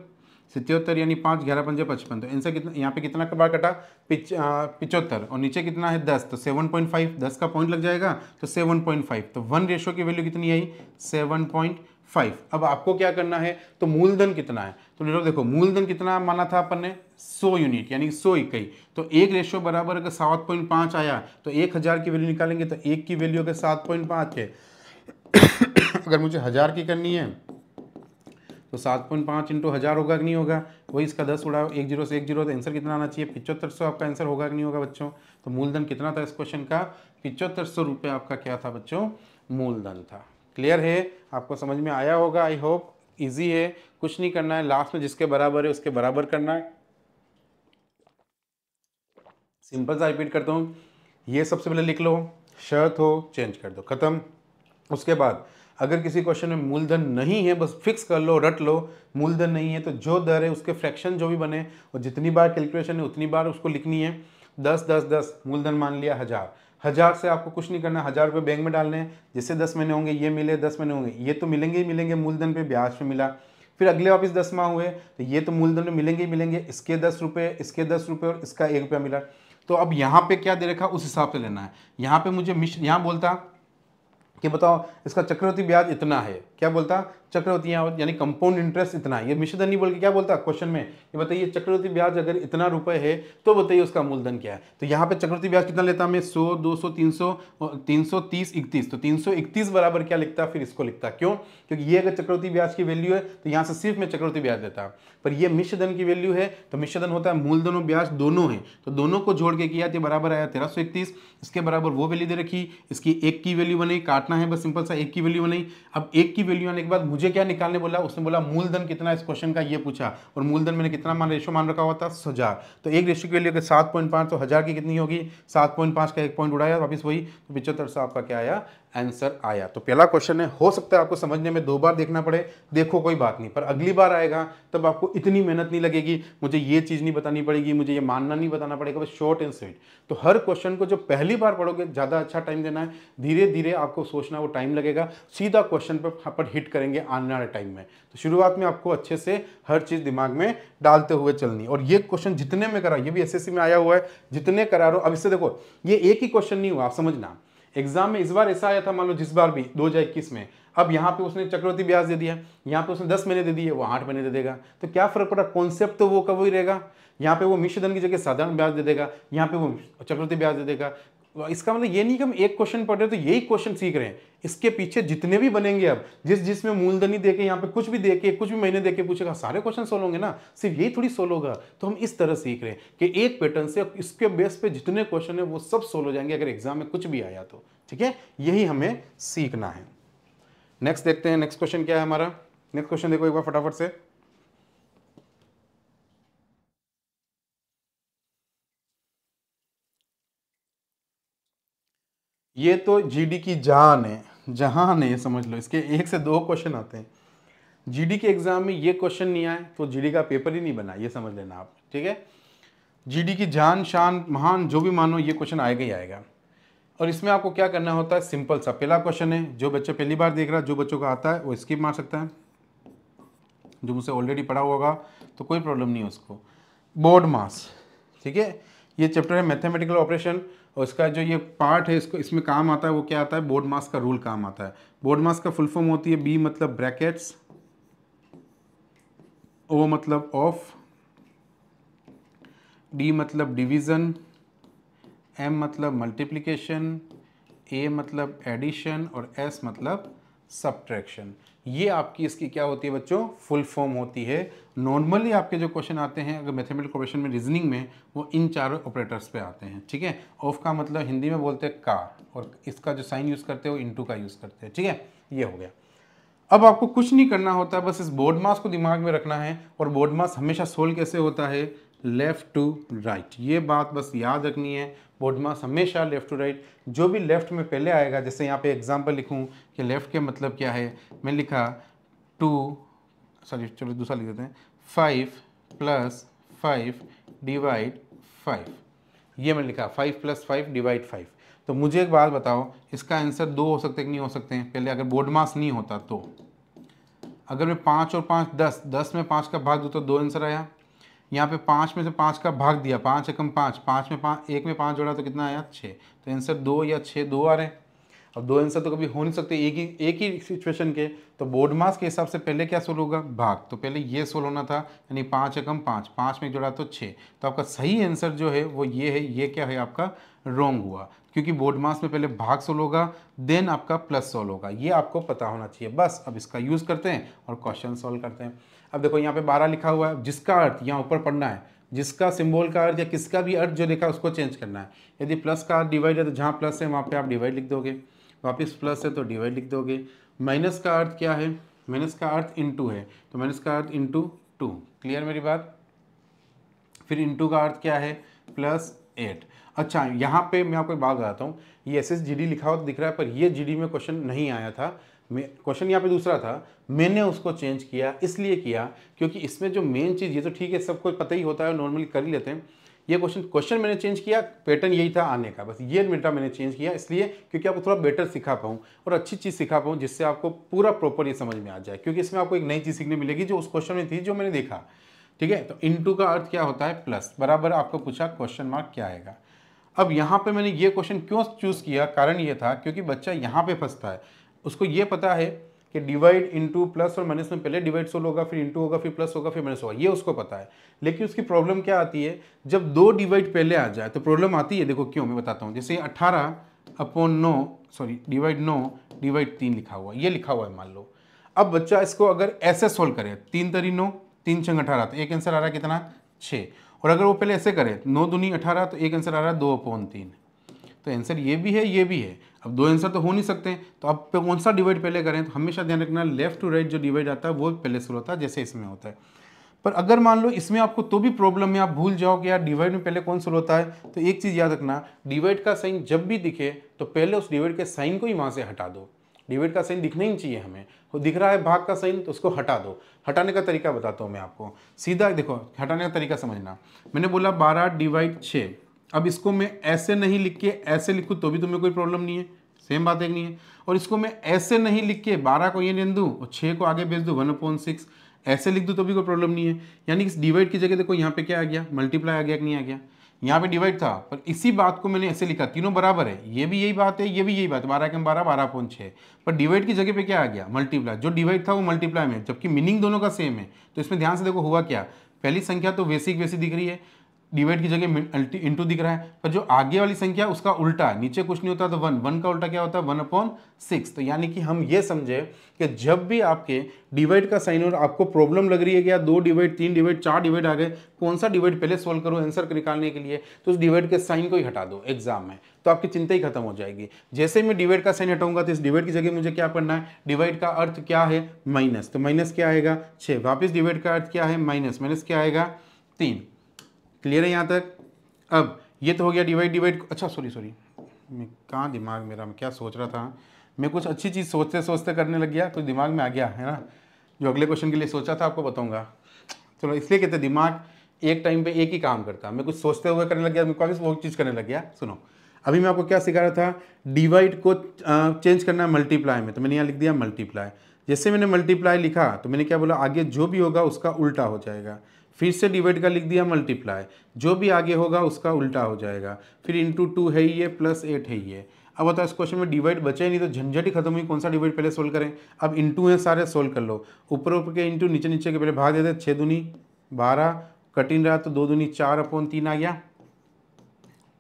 77 यानी 5, 11 पंजे 55। तो इनसे कितना, यहाँ पे कितना बार कटा, 75, और नीचे कितना है 10, तो 7.5, 10 का पॉइंट लग जाएगा तो 7.5, तो 1 रेशो की वैल्यू कितनी आई, 7.5। अब आपको क्या करना है, तो मूलधन कितना है, तो देखो मूलधन कितना माना था अपन ने, 100 यूनिट यानी 100 इकाई। तो 1 रेशो बराबर अगर 7.5 आया, तो 1000 की वैल्यू निकालेंगे, तो 1 की वैल्यू अगर 7.5 है अगर मुझे 1000 की करनी है, तो 7.5 इंटू 1000 होगा कि नहीं होगा, वही इसका 10 उड़ाओ, 1 0 से 1 0, तो आंसर कितना आना चाहिए, 7500 आपका आंसर होगा कि नहीं होगा बच्चों। तो मूलधन कितना था इस क्वेश्चन का, 7500 रुपये आपका क्या था बच्चों, मूलधन था। क्लियर है, आपको समझ में आया होगा, आई होप। इजी है, कुछ नहीं करना है, लास्ट में जिसके बराबर है उसके बराबर करना है। सिंपल सा रिपीट करता हूँ, ये सबसे पहले लिख लो, शर्त हो चेंज कर दो, खत्म। उसके बाद अगर किसी क्वेश्चन में मूलधन नहीं है, बस फिक्स कर लो, रट लो, मूलधन नहीं है, तो जो दर है उसके फ्रैक्शन जो भी बने, और जितनी बार कैलकुलेशन है उतनी बार उसको लिखनी है। 10 10 10 मूलधन मान लिया 1000, 1000 से आपको कुछ नहीं करना, 1000 रुपये बैंक में डालने हैं, जिससे 10 महीने होंगे ये मिले, 10 महीने होंगे ये तो मिलेंगे ही मिलेंगे, मूलधन पे ब्याज पे मिला। फिर अगले वापस 10 माह हुए, तो ये तो मूलधन में मिलेंगे ही मिलेंगे, इसके 10 रुपये, इसके 10 रुपये, और इसका 1 रुपया मिला। तो अब यहाँ पे क्या दे रखा, उस हिसाब से लेना है। यहाँ पे मुझे यहाँ बोलता कि बताओ इसका चक्रवृद्धि ब्याज इतना है, क्या बोलता, चक्रवृद्धि यानी कंपाउंड इंटरेस्ट इतना है, ये मिश्रधन नहीं बोल के क्या बोलता क्वेश्चन में, ये बताइए चक्रवृद्धि ब्याज अगर इतना रुपए है तो बताइए उसका मूलधन क्या है। तो यहाँ पे चक्रवृद्धि ब्याज कितना लेता मैं, 100 200 300 330 31, तो 331 बराबर क्या लिखता, फिर इसको लिखता, क्यों, क्योंकि ये अगर चक्रवृद्धि ब्याज की वैल्यू है तो यहाँ से सिर्फ मैं चक्रवृद्धि ब्याज देता, पर ये मिश्रधन की वैल्यू है, तो मिश्रधन होता है मूलधन और ब्याज दोनों है, तो दोनों को जोड़ के किया तो बराबर आया 1331। इसके बराबर वो वैल्यू दे रखी, इसकी 1 की वैल्यू बनाई, काटना है बस सिंपल सा, 1 की वैल्यू बनाई। अब 1 की वैल्यू आने के बाद मुझे क्या निकालने बोला, उसने बोला मूलधन कितना, इस क्वेश्चन का ये पूछा, और मूलधन मैंने कितना मान रेशो मान रखा हुआ था 1000, तो एक रेशो की वैल्यू अगर 7.5, तो 1000 की कितनी होगी, 7.5 का 1 पॉइंट उड़ाया वापिस वही, तो 7500 आपका क्या आया, आंसर आया। तो पहला क्वेश्चन है, हो सकता है आपको समझने में 2 बार देखना पड़े, देखो कोई बात नहीं, पर अगली बार आएगा तब आपको इतनी मेहनत नहीं लगेगी, मुझे ये चीज़ नहीं बतानी पड़ेगी, मुझे ये मानना नहीं बताना पड़ेगा, बस शॉर्ट एंड स्वीट। तो हर क्वेश्चन को जो पहली बार पढ़ोगे ज़्यादा अच्छा टाइम देना है, धीरे धीरे आपको सोचना वो टाइम लगेगा, सीधा क्वेश्चन पर हिट करेंगे आने वाले टाइम में। तो शुरुआत में आपको अच्छे से हर चीज़ दिमाग में डालते हुए चलनी, और ये क्वेश्चन जितने में करा, ये भी एसएससी में आया हुआ है, जितने करा रहा हो। अब इससे देखो ये एक ही क्वेश्चन नहीं हुआ, आप समझना, एग्जाम में इस बार ऐसा आया था, मान लो जिस बार भी 2021 में, अब यहाँ पे उसने चक्रवृद्धि ब्याज दे दिया, यहाँ पे उसने 10 महीने दे दिए, वो 8 महीने दे देगा, तो क्या फर्क पड़ा, कॉन्सेप्ट तो वो का वही रहेगा। यहाँ पे वो मिश्रधन की जगह साधारण ब्याज दे देगा, यहाँ पे वो चक्रवृद्धि ब्याज दे देगा। इसका मतलब ये नहीं कि हम एक क्वेश्चन पढ़ रहे तो यही क्वेश्चन सीख रहे हैं, इसके पीछे जितने भी बनेंगे, अब जिसमें मूलधन ही देके, यहाँ पे कुछ भी देके, कुछ भी महीने देके पूछेगा, सारे क्वेश्चन सोल्व होंगे ना, सिर्फ यही थोड़ी सोल्व होगा। तो हम इस तरह सीख रहे हैं कि एक पैटर्न से इसके बेस पे जितने क्वेश्चन है वो सब सोल्व हो जाएंगे अगर एग्जाम में कुछ भी आया तो, ठीक है, यही हमें सीखना है। नेक्स्ट देखते हैं, नेक्स्ट क्वेश्चन क्या है हमारा। नेक्स्ट क्वेश्चन देखो एक बार फटाफट से, ये तो जीडी की जान है, जहान है, ये समझ लो, इसके 1 से 2 क्वेश्चन आते हैं। जीडी के एग्जाम में ये क्वेश्चन नहीं आए तो जीडी का पेपर ही नहीं बना, ये समझ लेना आप, ठीक है। जीडी की जान शान महान जो भी मानो, ये क्वेश्चन आएगा ही आएगा। और इसमें आपको क्या करना होता है, सिंपल सा, पहला क्वेश्चन है, जो बच्चा पहली बार देख रहा है, जो बच्चों को आता है वो स्किप मार सकता है, जो मुझसे ऑलरेडी पढ़ा होगा तो कोई प्रॉब्लम नहीं है उसको। बोर्ड मास, ठीक है, ये चैप्टर है मैथमेटिकल ऑपरेशन, और इसका जो ये पार्ट है, इसको इसमें काम आता है वो क्या आता है, बोर्ड मास का रूल काम आता है। बोर्ड मास का फुल फॉर्म होती है बी मतलब ब्रैकेट्स, ओ मतलब ऑफ, डी मतलब डिवीज़न, एम मतलब मल्टीप्लिकेशन, ए मतलब एडिशन और एस मतलब सब्ट्रैक्शन। ये आपकी इसकी क्या होती है बच्चों, फुल फॉर्म होती है। नॉर्मली आपके जो क्वेश्चन आते हैं अगर मैथमेटिकल ऑपरेशन में, रीजनिंग में, वो इन चारों ऑपरेटर्स पे आते हैं, ठीक है। ऑफ का मतलब हिंदी में बोलते हैं का, और इसका जो साइन यूज़ करते हैं वो इनटू का यूज़ करते हैं, ठीक है। ये हो गया। अब आपको कुछ नहीं करना होता, बस इस बोर्ड मास को दिमाग में रखना है। और बोर्ड मास हमेशा सोल्व कैसे होता है, लेफ़्ट टू राइट। ये बात बस याद रखनी है, बोर्ड मास हमेशा लेफ़्ट टू राइट। जो भी लेफ़्ट में पहले आएगा, जैसे यहाँ पे एग्जांपल लिखूँ कि लेफ़्ट के मतलब क्या है, मैं लिखा 2, चलो दूसरा लिख देते हैं, 5 + 5 डिवाइड 5। ये मैं लिखा 5 + 5 डिवाइड 5। तो मुझे एक बात बताओ, इसका आंसर 2 हो सकते कि नहीं हो सकते हैं पहले, अगर बोर्ड मास नहीं होता तो। अगर मैं 5 और 5 10, 10 में 5 का भाग दूँ तो 2 आंसर आया। यहाँ पे 5 में से 5 का भाग दिया, 5 एकम 5, 5 में 5, 1 में 5 जोड़ा तो कितना आया 6। तो आंसर 2 या 6, 2 आ रहे हैं। अब 2 आंसर तो कभी हो नहीं सकते एक ही सिचुएशन के। तो बोर्ड मास के हिसाब से पहले क्या सोल्व होगा, भाग। तो पहले ये सोल्व होना था, यानी 5 एकम 5, 5 में जोड़ा तो 6। तो आपका सही आंसर जो है वो ये है। ये क्या है आपका, रॉन्ग हुआ, क्योंकि बोर्ड मास में पहले भाग सोल्व होगा, देन आपका प्लस सोल्व होगा। ये आपको पता होना चाहिए बस। अब इसका यूज़ करते हैं और क्वेश्चन सोल्व करते हैं। अब देखो यहाँ पे 12 लिखा हुआ है, जिसका अर्थ यहाँ ऊपर पढ़ना है, जिसका सिंबल का अर्थ या किसका भी अर्थ जो लिखा है उसको चेंज करना है। यदि प्लस का अर्थ डिवाइड है तो जहाँ प्लस है वहाँ पे आप डिवाइड लिख दोगे, वापस प्लस है तो डिवाइड लिख दोगे। माइनस का अर्थ क्या है, माइनस का अर्थ इनटू है, तो माइनस का अर्थ इनटू 2। क्लियर मेरी बात। फिर इनटू का अर्थ क्या है, +8। अच्छा, यहाँ पे मैं आपको एक बात बताता हूँ, ये SSGD लिखा हुआ तो दिख रहा है, पर ये GD में क्वेश्चन नहीं आया था। मैं क्वेश्चन यहाँ पे दूसरा था, मैंने उसको चेंज किया। इसलिए किया क्योंकि इसमें जो मेन चीज़, ये तो ठीक है सबको पता ही होता है, नॉर्मली कर ही लेते हैं। ये क्वेश्चन मैंने चेंज किया, पैटर्न यही था आने का, बस ये मेरा मैंने चेंज किया इसलिए क्योंकि आपको थोड़ा बेटर सिखा पाऊँ और अच्छी चीज़ सिखा पाऊँ, जिससे आपको पूरा प्रॉपर ये समझ में आ जाए। क्योंकि इसमें आपको एक नई चीज़ सीखने मिलेगी जो उस क्वेश्चन में थी, जो मैंने देखा, ठीक है। तो इनटू का अर्थ क्या होता है, प्लस, बराबर आपको पूछा क्वेश्चन मार्क क्या आएगा। अब यहाँ पे मैंने ये क्वेश्चन क्यों चूज़ किया, कारण ये था क्योंकि बच्चा यहाँ पे फंसता है। उसको ये पता है कि डिवाइड इनटू प्लस और माइनस में पहले डिवाइड सोल्व होगा, फिर इनटू होगा, फिर प्लस होगा, फिर माइनस होगा, ये उसको पता है। लेकिन उसकी प्रॉब्लम क्या आती है, जब 2 डिवाइड पहले आ जाए तो प्रॉब्लम आती है। देखो क्यों, मैं बताता हूँ। जैसे 18/9 डिवाइड 9 डिवाइड 3 लिखा हुआ, ये लिखा हुआ है मान लो। अब बच्चा इसको अगर ऐसे सोल्व करे, 3 तरी 9, 3 छंग 18, तो एक आंसर आ रहा है कितना, 6। और अगर वो पहले ऐसे करे 9 दूनी 18, तो एक आंसर आ रहा है 2/3। तो आंसर ये भी है, ये भी है। अब 2 आंसर तो हो नहीं सकते, तो अब कौन सा डिवाइड पहले करें, तो हमेशा ध्यान रखना लेफ्ट टू राइट जो डिवाइड आता है वो पहले शुरू होता है, जैसे इसमें होता है। पर अगर मान लो इसमें आपको तो भी प्रॉब्लम है, आप भूल जाओ कि यार डिवाइड में पहले कौन शुरू होता है, तो एक चीज़ याद रखना, डिवाइड का साइन जब भी दिखे तो पहले उस डिवाइड के साइन को ही वहाँ से हटा दो। डिवाइड का साइन दिखना ही चाहिए हमें, वो दिख रहा है भाग का साइन तो उसको हटा दो। हटाने का तरीका बताता हूँ मैं आपको, सीधा देखो हटाने का तरीका समझना। मैंने बोला 12 डिवाइड 6, अब इसको मैं ऐसे नहीं लिख के ऐसे लिखूँ तो भी तुम्हें कोई प्रॉब्लम नहीं है, सेम बात एक नहीं है। और इसको मैं ऐसे नहीं लिख के 12 को ये लेन दूँ और 6 को आगे भेज दूँ 1/6, ऐसे लिख दूँ तो भी कोई प्रॉब्लम नहीं है। यानी इस डिवाइड की जगह देखो यहाँ पे क्या आ गया, मल्टीप्लाई आ गया कि नहीं आ गया। यहाँ पे डिवाइड था पर इसी बात को मैंने ऐसे लिखा, तीनों बराबर है, ये भी यही बात है, ये भी यही बात है, 12 के 12 12/6। पर डिवाइड की जगह पे क्या आ गया, मल्टीप्लाई। जो डिवाइड था वो मल्टीप्लाई में, जबकि मीनिंग दोनों का सेम है। तो इसमें ध्यान से देखो हुआ क्या, पहली संख्या तो वैसी दिख रही है, डिवाइड की जगह इंटू दिख रहा है, पर जो आगे वाली संख्या उसका उल्टा है, नीचे कुछ नहीं होता तो 1 का उल्टा क्या होता है 1/6। तो यानी कि हम ये समझे कि जब भी आपके डिवाइड का साइन और आपको प्रॉब्लम लग रही है कि यार 2 डिवाइड 3 डिवाइड 4 डिवाइड आ गए, कौन सा डिवाइड पहले सोल्व करो आंसर निकालने के लिए, तो उस डिवाइड के साइन को ही हटा दो एग्जाम में, तो आपकी चिंता ही खत्म हो जाएगी। जैसे मैं डिवाइड का साइन हटाऊंगा तो इस डिवाइड की जगह मुझे क्या पढ़ना है, डिवाइड का अर्थ क्या है माइनस, तो माइनस क्या आएगा 6, वापिस डिवाइड का अर्थ क्या है माइनस, माइनस क्या आएगा 3। क्लियर है यहाँ तक। अब ये तो हो गया डिवाइड। अच्छा सॉरी मैं कहाँ दिमाग मेरा, मैं क्या सोच रहा था, मैं कुछ अच्छी चीज़ सोचते सोचते करने लग गया, कुछ दिमाग में आ गया है ना, जो अगले क्वेश्चन के लिए सोचा था आपको बताऊंगा। चलो इसलिए कहते दिमाग एक टाइम पे एक ही काम करता, मैं कुछ सोचते हुए करने लग गया, मैं वापस वो चीज़ करने लग गया। सुनो अभी मैं आपको क्या सिखा रहा था, डिवाइड को चेंज करना है मल्टीप्लाई में, तो मैंने यहाँ लिख दिया मल्टीप्लाई। जैसे मैंने मल्टीप्लाई लिखा तो मैंने क्या बोला, आगे जो भी होगा उसका उल्टा हो जाएगा। फिर से डिवाइड का लिख दिया मल्टीप्लाई, जो भी आगे होगा उसका उल्टा हो जाएगा। फिर इंटू 2 है ही ये, +8 है ये। अब बताओ इस क्वेश्चन में डिवाइड बचे नहीं तो झंझट ही खत्म हुई, कौन सा डिवाइड पहले सोल्व करें। अब इंटू है सारे सोल्व कर लो, ऊपर ऊपर के इंटू नीचे नीचे के पहले भाग देते, 6 दूनी 12, कट इन रहा तो 2 दूनी 4/3 आ गया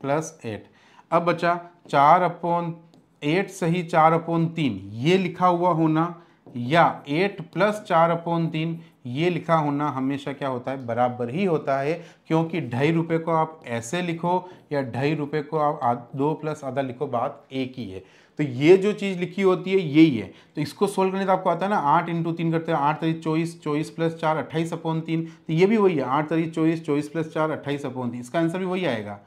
प्लस 8। अब बचा 4/8 सही 4/3 ये लिखा हुआ होना या 8 + 4/3 ये लिखा होना हमेशा क्या होता है, बराबर ही होता है, क्योंकि ₹2.5 को आप ऐसे लिखो या ₹2.5 को आप 2 + आधा लिखो, बात एक ही है। तो ये जो चीज़ लिखी होती है यही है। तो इसको सोल्व करने तो आपको आता है ना, 8 × 3 करते हैं, 8 × 3 24, 24 + 4 28/3। तो ये भी वही है, 8 × 3 24, 24 + 4 28/3। इसका आंसर भी वही आएगा।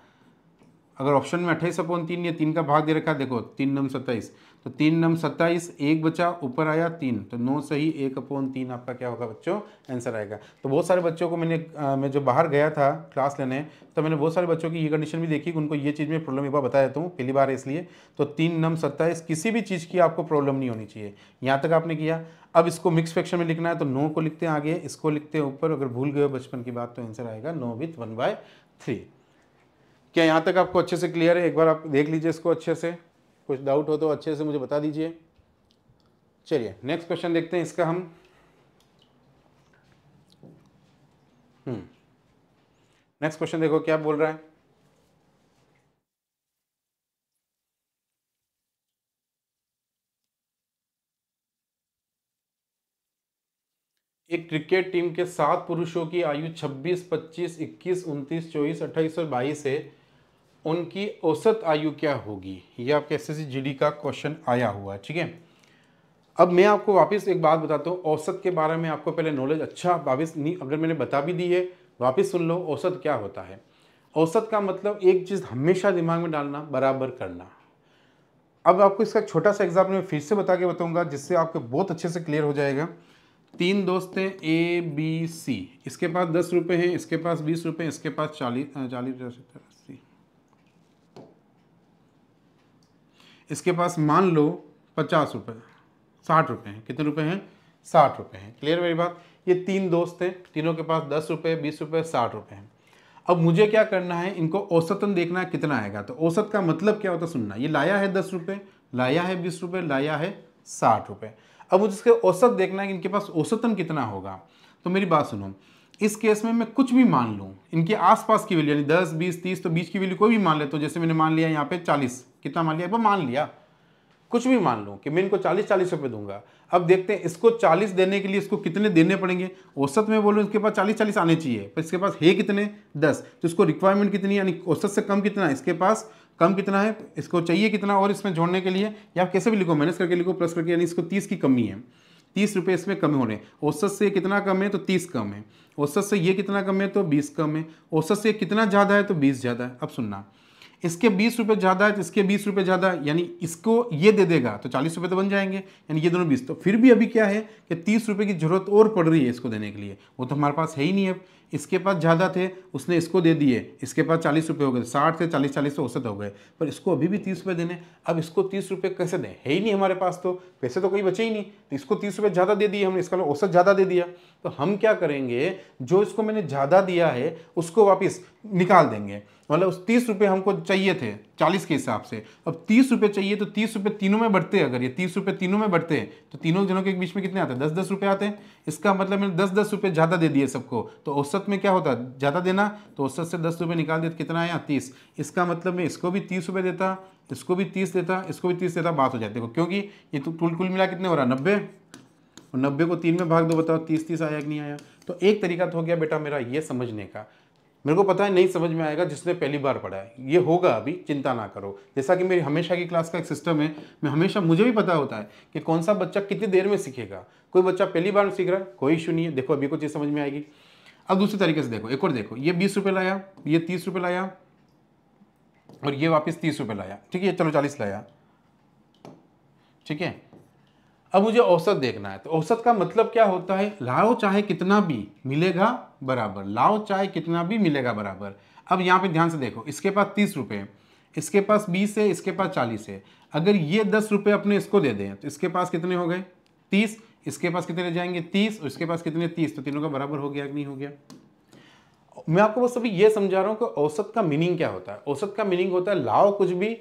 अगर ऑप्शन में 28/3 या 3 का भाग दे रखा है, देखो 3 9 27, तो 3 9 27, 1 बचा, ऊपर आया 3, तो 9 सही 1/3 आपका क्या होगा बच्चों, आंसर आएगा। तो बहुत सारे बच्चों को मैं जो बाहर गया था क्लास लेने, तो मैंने बहुत सारे बच्चों की ये कंडीशन भी देखी कि उनको ये चीज़ में प्रॉब्लम एक बार बता देता हूँ, पहली बार है इसलिए। तो 3 9 27 किसी भी चीज़ की आपको प्रॉब्लम नहीं होनी चाहिए। यहाँ तक आपने किया। अब इसको मिक्स फ्रैक्शन में लिखना है, तो 9 को लिखते हैं आगे, इसको लिखते हैं ऊपर। अगर भूल गए बचपन की बात तो आंसर आएगा 9 विथ 1/3। क्या यहाँ तक आपको अच्छे से क्लियर है? एक बार आप देख लीजिए इसको अच्छे से, कुछ डाउट हो तो अच्छे से मुझे बता दीजिए। चलिए नेक्स्ट क्वेश्चन देखते हैं इसका हम। नेक्स्ट क्वेश्चन देखो क्या बोल रहा है। एक क्रिकेट टीम के 7 पुरुषों की आयु 26, 25, 21, 29, 24, 28 और 22 है। उनकी औसत आयु क्या होगी? ये आपके एसएससी जीडी का क्वेश्चन आया हुआ है, ठीक है। अब मैं आपको वापस एक बात बताता हूँ, औसत के बारे में आपको पहले नॉलेज अच्छा वापस नहीं, अगर मैंने बता भी दी है वापस सुन लो। औसत क्या होता है? औसत का मतलब एक चीज़ हमेशा दिमाग में डालना, बराबर करना। अब आपको इसका छोटा सा एग्जाम्पल मैं फिर से बता के बताऊंगा, जिससे आपको बहुत अच्छे से क्लियर हो जाएगा। 3 दोस्त हैं ए बी सी, इसके पास 10 रुपये हैं, इसके पास 20 रुपये, इसके पास 40 80, इसके पास मान लो 50 रुपये, 60 रुपये हैं। कितने रुपए हैं? 60 रुपये हैं। क्लियर मेरी बात? ये 3 दोस्त हैं, तीनों के पास 10 रुपये, 20 रुपये, 60 रुपये हैं। अब मुझे क्या करना है, इनको औसतन देखना है कितना आएगा। तो औसत का मतलब क्या होता है, सुनना। ये लाया है 10 रुपये, लाया है 20 रुपये, लाया है 60 रुपये। अब मुझे इसके औसत देखना है कि इनके पास औसतन कितना होगा। तो मेरी बात सुनो, इस केस में मैं कुछ भी मान लूँ, इनके आसपास की वैल्यू यानी 10, 20, 30, तो बीच की वैल्यू कोई भी मान लेता हूँ। जैसे मैंने मान लिया यहाँ पे 40, कितना मान लिया, एक बार मान लिया, कुछ भी मान लूँ कि मैं इनको 40 रुपये दूंगा। अब देखते हैं इसको 40 देने के लिए इसको कितने देने पड़ेंगे। औसत में बोलूँ इसके पास 40 आने चाहिए, पर इसके पास है कितने, 10। तो इसको रिक्वायरमेंट कितनी, यानी औसत से कम कितना है, इसके पास कम कितना है, इसको चाहिए कितना, और इसमें जोड़ने के लिए या आप कैसे भी लिखो, माइनस करके लिखो, प्लस करके, यानी इसको 30 की कमी है, 30 रुपये इसमें कम हो रहे हैं। औसत से कितना कम है, तो 30 कम है। औसत से ये कितना कम है, तो 20 कम है। औसत से कितना ज़्यादा है, तो 20 ज़्यादा है। अब सुनना, इसके 20 रुपये ज़्यादा है तो इसके 20 रुपये ज़्यादा है, यानी इसको ये दे देगा तो 40 रुपये तो बन जाएंगे, यानी ये दोनों 20। तो फिर भी अभी क्या है कि 30 रुपये की जरूरत और पड़ रही है इसको देने के लिए, वो तो हमारे पास है ही नहीं। अब इसके पास ज़्यादा थे, उसने इसको दे दिए, इसके पास 40 रुपये हो गए, 60 थे 40, 40 से औसत हो गए, पर इसको अभी भी 30 रुपये देने। अब इसको 30 रुपये कैसे दें, है ही नहीं हमारे पास, तो पैसे तो कोई बचे ही नहीं, तो इसको 30 रुपये ज़्यादा दे दिए हमने, इसका औसत ज़्यादा दे दिया। तो हम क्या करेंगे, जो इसको मैंने ज़्यादा दिया है उसको वापस निकाल देंगे। मतलब उस 30 रुपये हमको चाहिए थे 40 के हिसाब से, अब 30 रुपये चाहिए, तो 30 रुपये तीनों में बढ़ते हैं। अगर ये 30 रुपये तीनों में बढ़ते हैं तो तीनों जनों के बीच में कितने आते हैं, 10-10 रुपये आते हैं। इसका मतलब मैंने 10-10 रुपये ज़्यादा दे दिए सबको, तो औसत में क्या होता है, ज़्यादा देना, तो औसत से 10 रुपये निकाल देते, कितना आया, 30। इसका मतलब मैं इसको भी 30 रुपये देता, इसको भी 30 देता, इसको भी 30 देता, बात हो जाती है। देखो क्योंकि ये तो कुल मिला कितने हो रहा है, 90, और 90 को 3 में भाग दो, बताओ 30-30 आया कि नहीं आया। तो एक तरीका तो हो गया बेटा मेरा ये समझने का। मेरे को पता है नहीं समझ में आएगा जिसने पहली बार पढ़ा है, ये होगा अभी, चिंता ना करो। जैसा कि मेरी हमेशा की क्लास का एक सिस्टम है, मैं हमेशा, मुझे भी पता होता है कि कौन सा बच्चा कितनी देर में सीखेगा। कोई बच्चा पहली बार सीख रहा है, कोई इशू नहीं है, देखो अभी कुछ चीज़ समझ में आएगी। अब दूसरे तरीके से देखो, एक और देखो, ये 20 रुपये लाया, ये 30 रुपये लाया, और ये वापस 30 रुपये लाया, ठीक है, चलो 40 लाया, ठीक है। अब मुझे औसत देखना है, तो औसत का मतलब क्या होता है, लाओ चाहे कितना भी मिलेगा बराबर, लाओ चाहे कितना भी मिलेगा बराबर। अब यहाँ पे ध्यान से देखो, इसके पास 30 रुपये, इसके पास 20 है, इसके पास 40 है। अगर ये 10 रुपये अपने इसको दे दें तो इसके पास कितने हो गए, 30, इसके पास कितने रह जाएंगे, 30, और इसके पास कितने, 30, तो तीनों का बराबर हो गया कि नहीं हो गया। मैं आपको बस अभी ये समझा रहा हूँ कि औसत का मीनिंग क्या होता है। औसत का मीनिंग होता है लाओ कुछ भी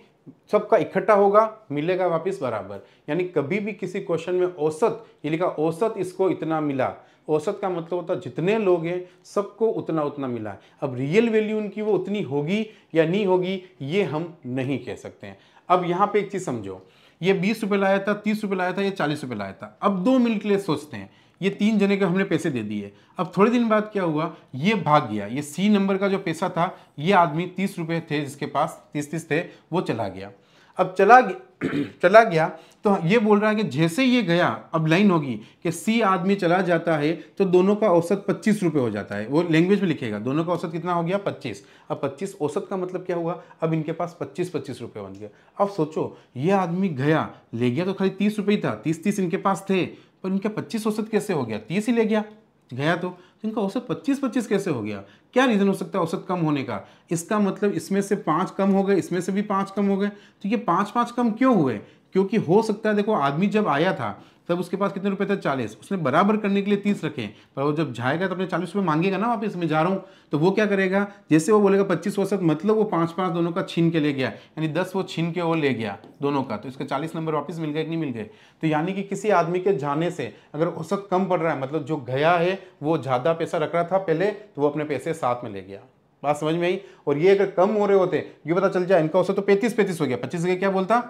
सबका इकट्ठा होगा, मिलेगा वापस बराबर। यानी कभी भी किसी क्वेश्चन में औसत, ये लिखा औसत इसको इतना मिला, औसत का मतलब होता है जितने लोग हैं सबको उतना उतना मिला है। अब रियल वैल्यू उनकी वो उतनी होगी या नहीं होगी ये हम नहीं कह सकते हैं। अब यहाँ पे एक चीज़ समझो, ये 20 रुपये लाया था, 30 रुपये लाया था, ये 40 रुपये लाया था। अब 2 मिनट के लिए सोचते हैं, ये 3 जने को हमने पैसे दे दिए। अब थोड़े दिन बाद क्या हुआ, ये भाग गया, ये सी नंबर का जो पैसा था, ये आदमी 30 रुपये थे जिसके पास 30 थे, वो चला गया। अब चला गया तो ये बोल रहा है कि जैसे ये गया, अब लाइन होगी कि सी आदमी चला जाता है तो दोनों का औसत 25 रुपये हो जाता है। वो लैंग्वेज में लिखेगा, दोनों का औसत कितना हो गया 25। अब 25 औसत का मतलब क्या हुआ, अब इनके पास 25 रुपये बन गया। अब सोचो, ये आदमी गया, ले गया तो खाली 30 रुपये ही था, 30 इनके पास थे, पर इनका 25 औसत कैसे हो गया, 30 ही ले गया गया तो इनका औसत 25 कैसे हो गया। क्या रीज़न हो सकता है औसत कम होने का, इसका मतलब इसमें से 5 कम हो गए, इसमें से भी 5 कम हो गए। तो ये 5 कम क्यों हुए, क्योंकि हो सकता है देखो आदमी जब आया था तब उसके पास कितने रुपए थे 40, उसने बराबर करने के लिए 30 रखे, पर वो जब जाएगा तो अपने 40 रुपये मांगेगा ना वापस, मैं जा रहा हूँ, तो वो क्या करेगा, जैसे वो बोलेगा 25 औसत, मतलब वो 5 दोनों का छीन के ले गया, यानी 10 वो छीन के वो ले गया दोनों का, तो इसके 40 नंबर वापस मिल गए कि नहीं मिल गए। तो यानी कि किसी आदमी के जाने से अगर औसत कम पड़ रहा है, मतलब जो गया है वो ज़्यादा पैसा रख रहा था पहले, तो वो अपने पैसे साथ में ले गया। बात समझ में आई। और ये अगर कम हो रहे होते, ये पता चल जाए इनका औसत तो 35 हो गया, 25 के क्या बोलता,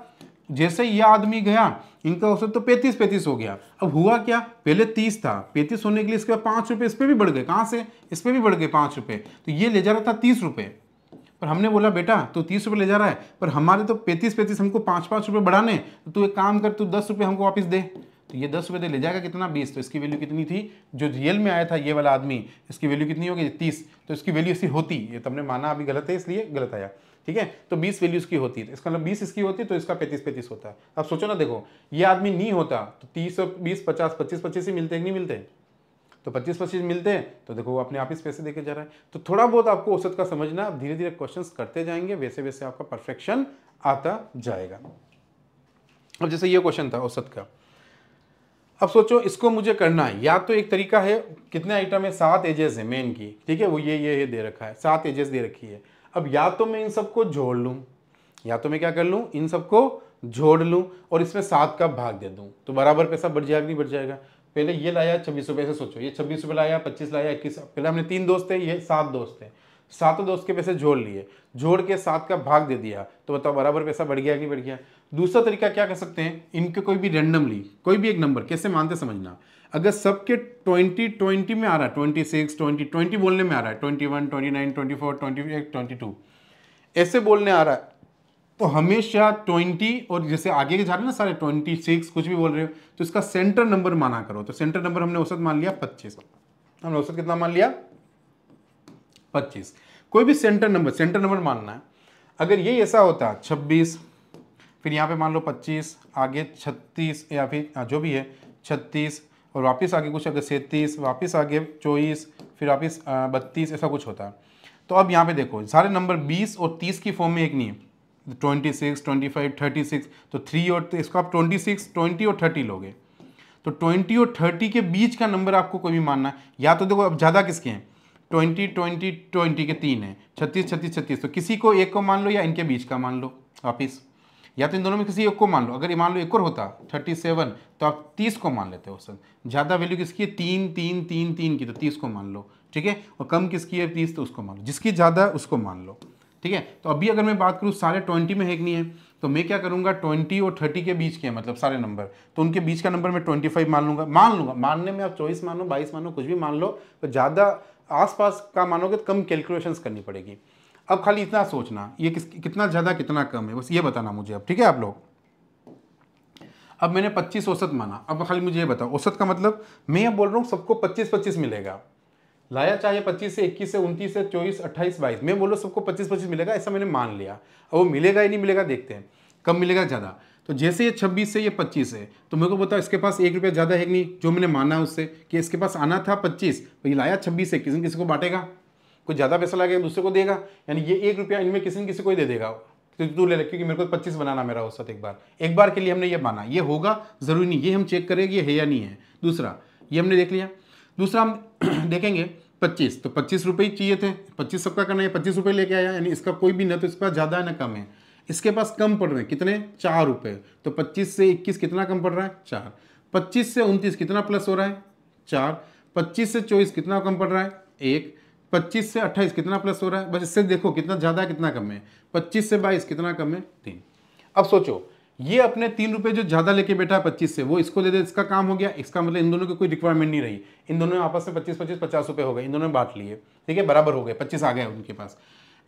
जैसे ये आदमी गया इनका औसत तो 35 हो गया। अब हुआ क्या, पहले 30 था, 35 होने के लिए इसके बाद 5 रुपये इस पर भी बढ़ गए, कहाँ से, इस पर भी बढ़ गए 5 रुपये, तो ये ले जा रहा था 30 रुपये, पर हमने बोला बेटा तू 30 रुपये ले जा रहा है, पर हमारे तो 35 हमको 5 रुपये बढ़ाने, तो तू एक काम कर, तू 10 रुपये हमको वापस दे। तो ये 10 रुपये दे, ले जाएगा कितना 20, तो इसकी वैल्यू कितनी थी, जो रियल में आया था ये वाला आदमी, इसकी वैल्यू कितनी होगी 30, तो इसकी वैल्यू इसकी होती, ये तुमने माना अभी गलत है इसलिए गलत आया, ठीक है। तो 20 वैल्यू इसकी होती है, इसका मतलब 20 इसकी होती तो इसका 35 होता है। अब सोचो ना, देखो ये आदमी नहीं होता तो 30 और 20 50 25 ही मिलते, नहीं मिलते, तो 25 मिलते हैं, तो देखो वो अपने आप इस पैसे देके जा रहा है। तो थोड़ा बहुत आपको औसत का समझना, आप धीरे धीरे क्वेश्चंस करते जाएंगे, वैसे वैसे आपका परफेक्शन आता जाएगा। अब जैसे ये क्वेश्चन था औसत का, अब सोचो इसको मुझे करना है, या तो एक तरीका है, कितने आइटम है 7 एजेस है मेन की, ठीक है, वो ये दे रखा है, 7 एजेस दे रखी है। अब या तो मैं इन सबको जोड़ लूँ, या तो मैं क्या कर लूँ, इन सबको जोड़ लूँ और इसमें 7 का भाग दे दूँ, तो बराबर पैसा बढ़ जाएगा नहीं बढ़ जाएगा। पहले ये लाया 26 रुपये से, सोचो ये 26 रुपये लाया, 25 लाया, 21, पहले हमने 3 दोस्त थे, ये 7 दोस्त थे, 7 दोस्त के पैसे जोड़ लिए, जोड़ के 7 का भाग दे दिया, तो बताओ बराबर पैसा बढ़ गया कि नहीं बढ़ गया। दूसरा तरीका क्या कर सकते हैं, इनके कोई भी रैंडमली कोई भी एक नंबर, कैसे मानते समझना, अगर सबके 20 में आ रहा है, 26 20 बोलने में आ रहा है, 21 29 24 28 22 ऐसे बोलने आ रहा है, तो हमेशा 20 और जैसे आगे के जा रहे हैं ना सारे 26 कुछ भी बोल रहे हो, तो इसका सेंटर नंबर माना करो। तो सेंटर नंबर हमने औसत मान लिया 25, हमने औसत कितना मान लिया 25। कोई भी सेंटर नंबर मानना है। अगर ये ऐसा होता 26, फिर यहाँ पे मान लो 25, आगे 36 या फिर जो भी है 36, और वापस आगे कुछ अगर 37, वापस आगे 24, फिर वापस 32, ऐसा कुछ होता है। तो अब यहाँ पे देखो सारे नंबर 20 और 30 की फॉर्म में एक नहीं है, 26 25 36, तो 3 और इसको आप 26 20 और 30 लोगे, तो 20 और 30 के बीच का नंबर आपको कोई भी मानना है। या तो देखो अब ज़्यादा किसके हैं, 20 20 20 के 3 हैं, 36 36 36, तो किसी को एक को मान लो या इनके बीच का मान लो वापिस, या तो इन दोनों में किसी एक को मान लो। अगर मान लो एक और होता 37, तो आप 30 को मान लेते हो सर। ज़्यादा वैल्यू किसकी है 3 3 3 3 की, तो 30 को मान लो, ठीक है। और कम किसकी है 30, तो उसको मान लो, जिसकी ज़्यादा है उसको मान लो, ठीक है। तो अभी अगर मैं बात करूँ सारे 20 में है कि नहीं है, तो मैं क्या करूँगा 20 और 30 के बीच के, मतलब सारे नंबर, तो उनके बीच का नंबर मैं 25 मान लूँगा। मानने में आप 24 मानो 22 मानो कुछ भी मान लो, तो ज़्यादा आसपास का मानोगे तो कम कैलकुलेशंस करनी पड़ेगी। अब खाली इतना सोचना ये कितना ज़्यादा कितना कम है, बस ये बताना मुझे अब, ठीक है आप लोग। अब मैंने 25 औसत माना, अब खाली मुझे ये बताओ औसत का मतलब, मैं ये बोल रहा हूँ सबको 25 मिलेगा, लाया चाहे 25 से 21 से 29 से 24 28 22, मैं बोलो सबको 25 मिलेगा, ऐसा मैंने मान लिया। अब वो मिलेगा ही नहीं मिलेगा देखते हैं, कम मिलेगा ज़्यादा। तो जैसे ये 26 से ये 25 है, तो मेरे को बताओ इसके पास 1 रुपया ज़्यादा है कि नहीं, जो मैंने माना उससे कि इसके पास आना था 25, तो ये लाया 26 से, किसी न किसी को बांटेगा, कोई ज़्यादा पैसा लगेगा दूसरे को देगा, यानी ये 1 रुपया इनमें किसी न किसी को ही दे देगा, तो तू ले ले, क्योंकि मेरे को 25 बनाना मेरा औसत एक बार के लिए हमने ये माना, ये होगा ज़रूरी नहीं, ये हम चेक करेंगे ये है या नहीं है। दूसरा ये हमने देख लिया, दूसरा हम देखेंगे 25, तो 25 रुपये ही चाहिए थे, 25 सबका करना है, 25 रुपये लेके आया, यानी इसका कोई भी ना तो इसके पास ज़्यादा है ना कम है, इसके पास कम पड़ रहे हैं कितने, 4 रुपये। तो 25 से 21 कितना कम पड़ रहा है, 4। 25 से 29 कितना प्लस हो रहा है, 4। 25 से 24 कितना कम पड़ रहा है, 1। 25 से 28 कितना प्लस हो रहा है, बस इससे देखो कितना ज़्यादा है कितना कम है। 25 से 22 कितना कम है, 3। अब सोचो ये अपने 3 रुपये जो ज़्यादा लेके बैठा है 25 से, वो इसको दे दे, इसका काम हो गया। इसका मतलब इन दोनों की कोई रिक्वायरमेंट नहीं रही, इन दोनों ने आपस में 25-25 50 रुपये हो गए, इन दोनों ने बांट लिए, ठीक है, बराबर हो गए, 25 आ गए उनके पास।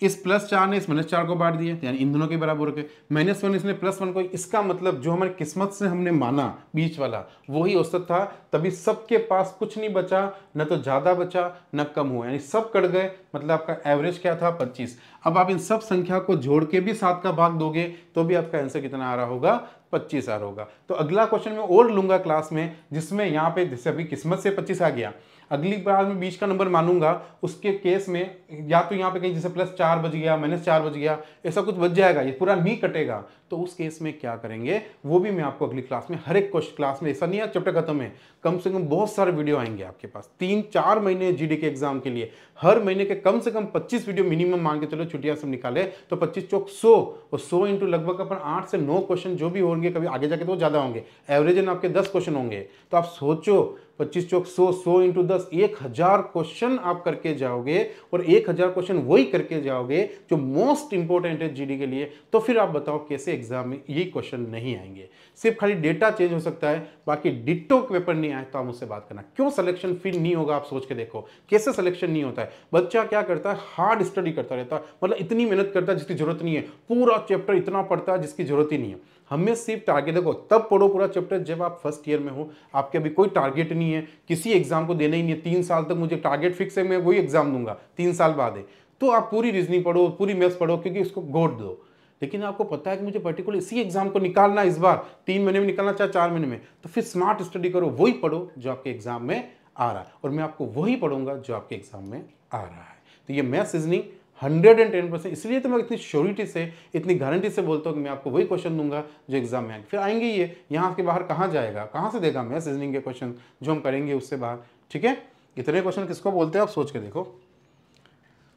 इस +4 ने इस -4 को बांट दिए, यानी इन दोनों के बराबर हो गए। -1 इसने +1 को, इसका मतलब जो हमारी किस्मत से हमने माना बीच वाला वही औसत था, तभी सबके पास कुछ नहीं बचा, न तो ज़्यादा बचा न कम हुआ, यानी सब कट गए। मतलब आपका एवरेज क्या था, 25। अब आप इन सब संख्या को जोड़ के भी 7 का भाग दोगे तो भी आपका आंसर कितना आ रहा होगा, 25 आ रहा होगा। तो अगला क्वेश्चन मैं और लूंगा क्लास में, जिसमें यहाँ पे जैसे अभी किस्मत से 25 आ गया, अगली बार मैं बीच का नंबर मानूंगा, उसके केस में या तो यहाँ पे कहीं जैसे +4 बच गया, -4 बच गया, ऐसा कुछ बच जाएगा, ये पूरा नहीं कटेगा। तो उस केस में क्या करेंगे वो भी मैं आपको अगली क्लास में, हर एक क्वेश्चन क्लास में, ऐसा नहीं है चैप्टर खत्म है, कम से कम बहुत सारे वीडियो आएंगे आपके पास 3-4 महीने जीडी के एग्जाम के लिए। हर महीने के कम से कम 25 वीडियो मिनिमम मान के चलो, छुट्टियां सब निकाले तो 25 चौक 100, और 100 इंटू लगभग अपन 8 से 9 क्वेश्चन जो भी होंगे, कभी आगे जाके तो ज्यादा होंगे, एवरेज आपके 10 क्वेश्चन होंगे। तो आप सोचो 25 चौक 100, 100 इंटू 10, 1000 क्वेश्चन आप करके जाओगे, और 1000 क्वेश्चन वही करके जाओगे जो मोस्ट इंपॉर्टेंट है जीडी के लिए। तो फिर आप बताओ कैसे एग्जाम में ये क्वेश्चन नहीं आएंगे। सिर्फ खाली डेटा चेंज हो सकता है, बाकी डिट्टो पेपर नहीं आए तो आप मुझसे बात करना। क्यों सिलेक्शन फिर नहीं होगा, आप सोच के देखो कैसे सिलेक्शन नहीं होता है। बच्चा क्या करता है, हार्ड स्टडी करता रहता है, मतलब इतनी मेहनत करता है जिसकी जरूरत नहीं है, पूरा चैप्टर इतना पढ़ता है जिसकी जरूरत ही नहीं है। हमें सिर्फ टारगेट, देखो तब पढ़ो पूरा चैप्टर जब आप फर्स्ट ईयर में हो, आपके अभी कोई टारगेट नहीं है, किसी एग्जाम को देना ही नहीं है, 3 साल तक मुझे टारगेट फिक्स है, मैं वही एग्जाम दूंगा 3 साल बाद है, तो आप पूरी रीजनिंग पढ़ो, पूरी मैथ्स पढ़ो, क्योंकि उसको गोद दो। लेकिन आपको पता है कि मुझे पर्टिकुलर इसी एग्जाम को निकालना, इस बार 3 महीने में निकालना, चाहे 4 महीने में, तो फिर स्मार्ट स्टडी करो, वही पढ़ो जो आपके एग्जाम में आ रहा है, और मैं आपको वही पढ़ूंगा जो आपके एग्जाम में आ रहा है। तो ये मैथ्स रीजनिंग 110%, इसलिए तो मैं इतनी श्योरिटी से, इतनी गारंटी से बोलता हूँ कि मैं आपको वही क्वेश्चन दूंगा जो एग्जाम में आएंगे। फिर आएंगे ये, यहाँ के बाहर कहाँ जाएगा, कहाँ से देगा मैथ्स रीजनिंग के क्वेश्चन जो हम करेंगे उससे बाहर, ठीक है। इतने क्वेश्चन किसको बोलते हैं आप सोच के देखो।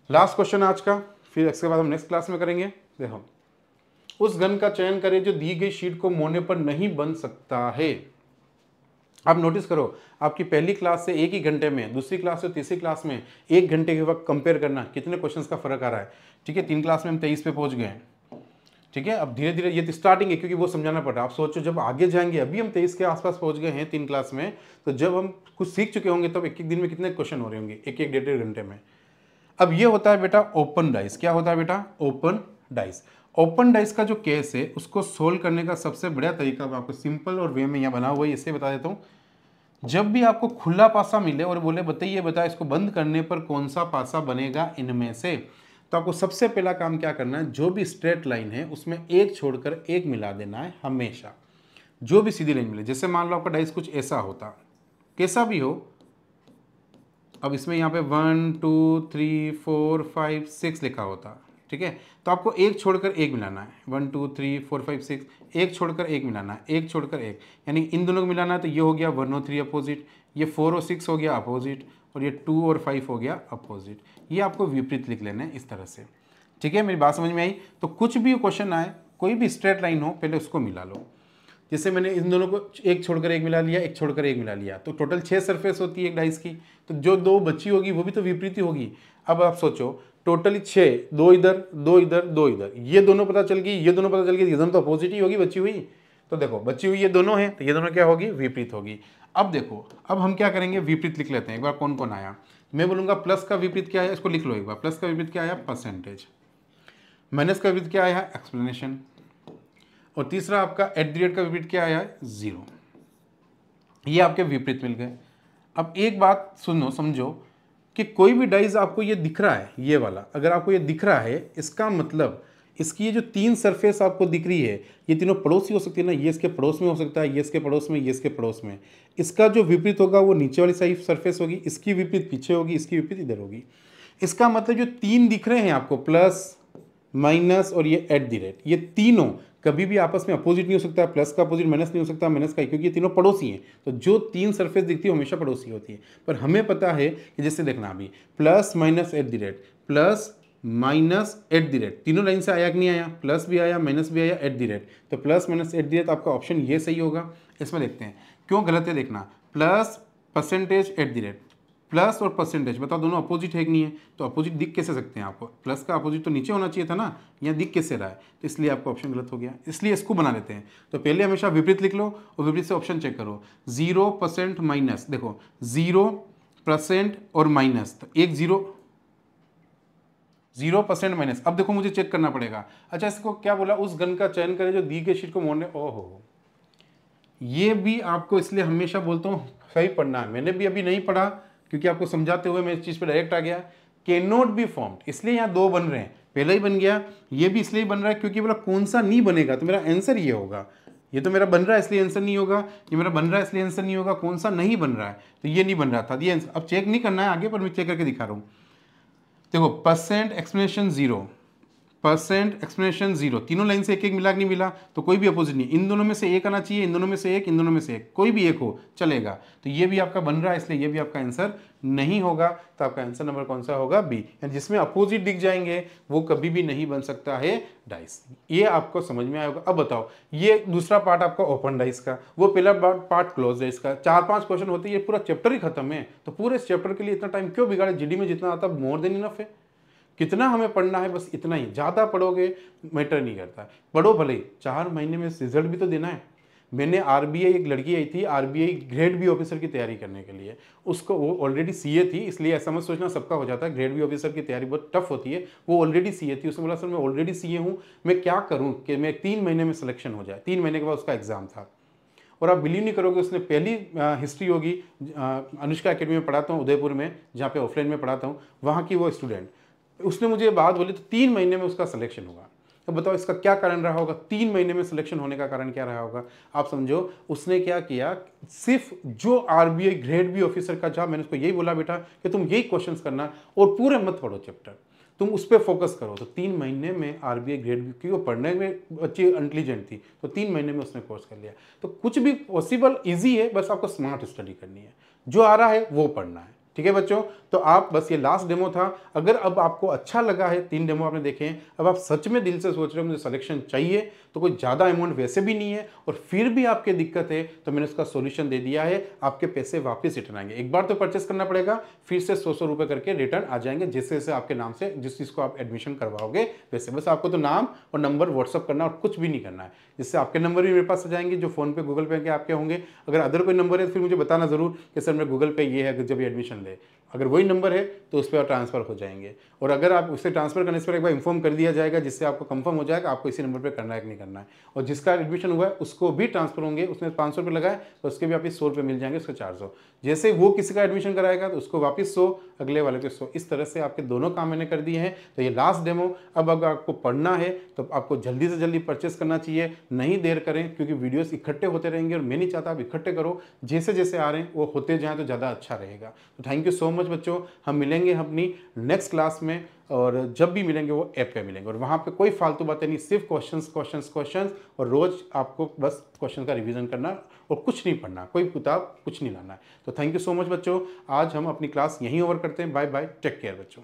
लास्ट क्वेश्चन आज का, फिर इसके बाद हम नेक्स्ट क्लास में करेंगे। देखो, उस गन का चयन करें जो दी गई शीट को मोड़ने पर नहीं बन सकता है। आप नोटिस करो, आपकी पहली क्लास से 1 ही घंटे में, दूसरी क्लास से तीसरी क्लास में 1 घंटे के वक्त कंपेयर करना, कितने क्वेश्चंस का फर्क आ रहा है, ठीक है। 3 क्लास में हम 23 पे पहुंच गए, ठीक है। अब धीरे धीरे, ये स्टार्टिंग है क्योंकि वो समझाना पड़ रहा है। आप सोचो जब आगे जाएंगे, अभी हम 23 के आसपास पहुंच गए हैं 3 क्लास में, तो जब हम कुछ सीख चुके होंगे तब 1-1 दिन में कितने क्वेश्चन हो रहे होंगे, 1-1 डेढ़ घंटे में। अब ये होता है बेटा ओपन डाइस। क्या होता है बेटा, ओपन डाइस। ओपन डाइस का जो केस है उसको सोल्व करने का सबसे बढ़िया तरीका मैं आपको सिंपल और वे में यहाँ बना हुआ है, इससे बता देता हूँ। जब भी आपको खुला पासा मिले और बोले बताइए बता इसको बंद करने पर कौन सा पासा बनेगा इनमें से, तो आपको सबसे पहला काम क्या करना है, जो भी स्ट्रेट लाइन है उसमें एक छोड़कर एक मिला देना है हमेशा। जो भी सीधी लाइन मिले, जैसे मान लो आपका डाइस कुछ ऐसा होता, कैसा भी हो, अब इसमें यहाँ पे 1 2 3 4 5 6 लिखा होता, ठीक है, तो आपको एक छोड़कर एक मिलाना है। 1 2 3 4 5 6, एक छोड़कर एक मिलाना है, एक छोड़कर एक, यानी इन दोनों को मिलाना है। तो ये हो गया 1 और 3 अपोजिट, ये 4 और 6 हो गया अपोजिट, और ये 2 और 5 हो गया अपोजिट। ये आपको विपरीत लिख लेना है इस तरह से, ठीक है। मेरी बात समझ में आई। तो कुछ भी क्वेश्चन आए, कोई भी स्ट्रेट लाइन हो, पहले उसको मिला लो। जैसे मैंने इन दोनों को एक छोड़कर एक मिला लिया, एक छोड़कर एक मिला लिया, तो टोटल 6 सरफेस होती है एक डाइस की, तो जो 2 बची होगी वो भी तो विपरीत ही होगी। अब आप सोचो टोटली 6, 2 इधर 2 इधर 2 इधर, ये दोनों पता चल गई, ये दोनों पता चल गई, ये दोनों तो अपोजिट ही होगी बची हुई। तो देखो बची हुई ये दोनों है, तो ये दोनों क्या होगी, विपरीत होगी। अब देखो, अब हम क्या करेंगे, विपरीत लिख लेते हैं एक बार। कौन कौन आया, मैं बोलूंगा प्लस का विपरीत क्या है, इसको लिख लो एक बार। प्लस का विपरीत क्या आया, परसेंटेज। माइनस का विपरीत क्या आया, एक्सप्लेनेशन। और तीसरा आपका एट द रेट का विपरीत क्या आया, 0। ये आपके विपरीत मिल गए। अब एक बात सुनो, समझो कि कोई भी डाइस आपको ये दिख रहा है, ये वाला अगर आपको ये दिख रहा है, इसका मतलब इसकी ये जो 3 सरफेस आपको दिख रही है, ये तीनों पड़ोसी हो सकती है ना, ये इसके पड़ोस में हो सकता है, ये इसके पड़ोस में, ये इसके पड़ोस में। इसका जो विपरीत होगा वो नीचे वाली साइड सरफेस होगी, इसकी विपरीत पीछे होगी, इसकी विपरीत इधर होगी। इसका मतलब जो 3 दिख रहे हैं आपको, प्लस माइनस और ये एट द रेट, ये तीनों कभी भी आपस में अपोजिट नहीं हो सकता। प्लस का अपोजिट माइनस नहीं हो सकता, माइनस का, क्योंकि ये तीनों पड़ोसी हैं। तो जो 3 सरफेस दिखती है हमेशा पड़ोसी होती है। पर हमें पता है कि जैसे देखना, अभी plus minus at the rate, plus minus at the rate, तीनों लाइन से आया कि नहीं आया, प्लस भी आया माइनस भी आया एट द रेट, तो plus minus at the rate आपका ऑप्शन ये सही होगा। इसमें देखते हैं क्यों गलत है, देखना plus percentage at the rate, plus और परसेंटेज बताओ दोनों अपोजिट है कि नहीं है, तो अपोजिट दिख कैसे सकते हैं आपको, प्लस का अपोजिट तो नीचे होना चाहिए था ना, यहाँ दिख कैसे रहा है, तो इसलिए आपका ऑप्शन गलत हो गया, इसलिए इसको बना लेते हैं। तो पहले हमेशा विपरीत लिख लो और विपरीत से ऑप्शन चेक करो, 0% माइनस, देखो 0% और माइनस, तो एक 0% माइनस। अब देखो मुझे चेक करना पड़ेगा, अच्छा इसको क्या बोला, उस गन का चयन करें जो दी गई शीट को मोड़ने, ओहो ये भी आपको इसलिए हमेशा बोलता हूँ सही पढ़ना है, मैंने भी अभी नहीं पढ़ा क्योंकि आपको समझाते हुए मैं इस चीज़ पे डायरेक्ट आ गया। कैन नॉट बी फॉर्म्ड, इसलिए यहाँ दो बन रहे हैं, पहला ही बन गया, ये भी इसलिए बन रहा है क्योंकि बोला कौन सा नहीं बनेगा, तो मेरा आंसर ये होगा, ये तो मेरा बन रहा है इसलिए आंसर नहीं होगा, ये मेरा बन रहा है इसलिए आंसर नहीं होगा, कौन सा नहीं बन रहा है, तो ये नहीं बन रहा था, ये आंसर। अब चेक नहीं करना है आगे, पर मैं चेक करके दिखा रहा हूँ। देखो परसेंट एक्सप्लेनेशन 0, परसेंट एक्सप्लेनेशन 0, तीनों लाइन से एक एक मिला कि नहीं मिला, तो कोई भी अपोजिट नहीं, इन दोनों में से एक आना चाहिए, इन दोनों में से एक, इन दोनों में से एक, कोई भी एक हो चलेगा, तो ये भी आपका बन रहा है इसलिए ये भी आपका आंसर नहीं होगा, तो आपका आंसर नंबर कौन सा होगा, बी। जिसमें अपोजिट दिख जाएंगे वो कभी भी नहीं बन सकता है डाइस, ये आपको समझ में आएगा। अब बताओ ये दूसरा पार्ट आपका ओपन डाइस का, वो पहला पार्ट क्लोज डाइस का, 4-5 क्वेश्चन होते हैं, ये पूरा चैप्टर ही खत्म है, तो पूरे इस चैप्टर के लिए इतना टाइम क्यों बिगाड़े, जीडी में जितना आता मोर देन इनफ है, कितना हमें पढ़ना है बस इतना ही, ज़्यादा पढ़ोगे मैटर नहीं करता, पढ़ो भले 4 महीने में रिजल्ट भी तो देना है। मैंने आरबीआई, एक लड़की आई थी आरबीआई ग्रेड बी ऑफिसर की तैयारी करने के लिए, उसको वो ऑलरेडी सीए थी, इसलिए ऐसा मत सोचना सबका हो जाता है, ग्रेड बी ऑफिसर की तैयारी बहुत टफ होती है, वो ऑलरेडी सीए थी, उसने बोला सर मैं ऑलरेडी सीए हूँ, मैं क्या करूँ कि मैं 3 महीने में सिलेक्शन हो जाए, 3 महीने के बाद उसका एग्जाम था। और आप बिलीव नहीं करोगे, उसने पहली हिस्ट्री होगी, अनुष्का एकेडमी में पढ़ाता हूँ उदयपुर में, जहाँ पे ऑफलाइन में पढ़ाता हूँ, वहाँ की वो स्टूडेंट, उसने मुझे बात बोली तो 3 महीने में उसका सिलेक्शन होगा। तो बताओ इसका क्या कारण रहा होगा, 3 महीने में सिलेक्शन होने का कारण क्या रहा होगा, आप समझो। उसने क्या किया, सिर्फ जो आरबीआई ग्रेड बी ऑफिसर का जॉब, मैंने उसको यही बोला बेटा कि तुम यही क्वेश्चंस करना और पूरे मत पढ़ो चैप्टर, तुम उस पर फोकस करो। तो 3 महीने में आरबीआई ग्रेड बी, क्योंकि वो पढ़ने में अच्छी इंटेलिजेंट थी, तो 3 महीने में उसने कोर्स कर लिया। तो कुछ भी पॉसिबल ईजी है, बस आपको स्मार्ट स्टडी करनी है, जो आ रहा है वो पढ़ना है, ठीक है बच्चों। तो आप बस, ये लास्ट डेमो था, अगर अब आपको अच्छा लगा है, 3 डेमो आपने देखे हैं, अब आप सच में दिल से सोच रहे हो मुझे सिलेक्शन चाहिए, तो कोई ज़्यादा अमाउंट वैसे भी नहीं है और फिर भी आपके दिक्कत है, तो मैंने उसका सॉल्यूशन दे दिया है, आपके पैसे वापस रिटर्न आएंगे। एक बार तो परचेस करना पड़ेगा, फिर से 100 रुपये करके रिटर्न आ जाएंगे, जैसे जैसे आपके नाम से जिस चीज़ को आप एडमिशन करवाओगे वैसे। बस आपको तो नाम और नंबर व्हाट्सअप करना और कुछ भी नहीं करना है, जिससे आपके नंबर भी मेरे पास आ जाएंगे, जो फ़ोन पे गूगल पे के आपके होंगे। अगर अदर कोई नंबर है तो फिर मुझे बताना ज़रूर कि सर मेरे गूगल पे ये है, जब ये एडमिशन ले, अगर वही नंबर है तो उस पर ट्रांसफ़र हो जाएंगे। और अगर आप उससे ट्रांसफ़र करने से पहले एक बार इन्फॉर्म कर दिया जाएगा, जिससे आपको कंफर्म हो जाएगा आपको इसी नंबर पे करना है कि नहीं करना है। और जिसका एडमिशन हुआ है उसको भी ट्रांसफ़र होंगे, उसने 500 रुपये लगाए तो उसके भी वापस 100 रुपये मिल जाएंगे, उसका 400। जैसे वो किसी का एडमिशन कराएगा तो उसको वापस 100, अगले वाले को 100। इस तरह से आपके दोनों काम मैंने कर दिए हैं। तो ये लास्ट डेमो, अब अगर आपको पढ़ना है तो आपको जल्दी से जल्दी परचेस करना चाहिए, नहीं देर करें, क्योंकि वीडियोस इकट्ठे होते रहेंगे और मैं नहीं चाहता आप इकट्ठे करो, जैसे जैसे आ रहे हैं वो होते जाएँ तो ज़्यादा अच्छा रहेगा। तो थैंक यू सो मच बच्चों, हम मिलेंगे अपनी नेक्स्ट क्लास में, और जब भी मिलेंगे वो ऐप पे मिलेंगे, और वहाँ पे कोई फालतू बातें नहीं, सिर्फ क्वेश्चंस क्वेश्चंस क्वेश्चंस, और रोज़ आपको बस क्वेश्चन का रिवीजन करना और कुछ नहीं पढ़ना, कोई किताब कुछ नहीं लाना है। तो थैंक यू सो मच बच्चों, आज हम अपनी क्लास यहीं ओवर करते हैं। बाय बाय, टेक केयर बच्चों।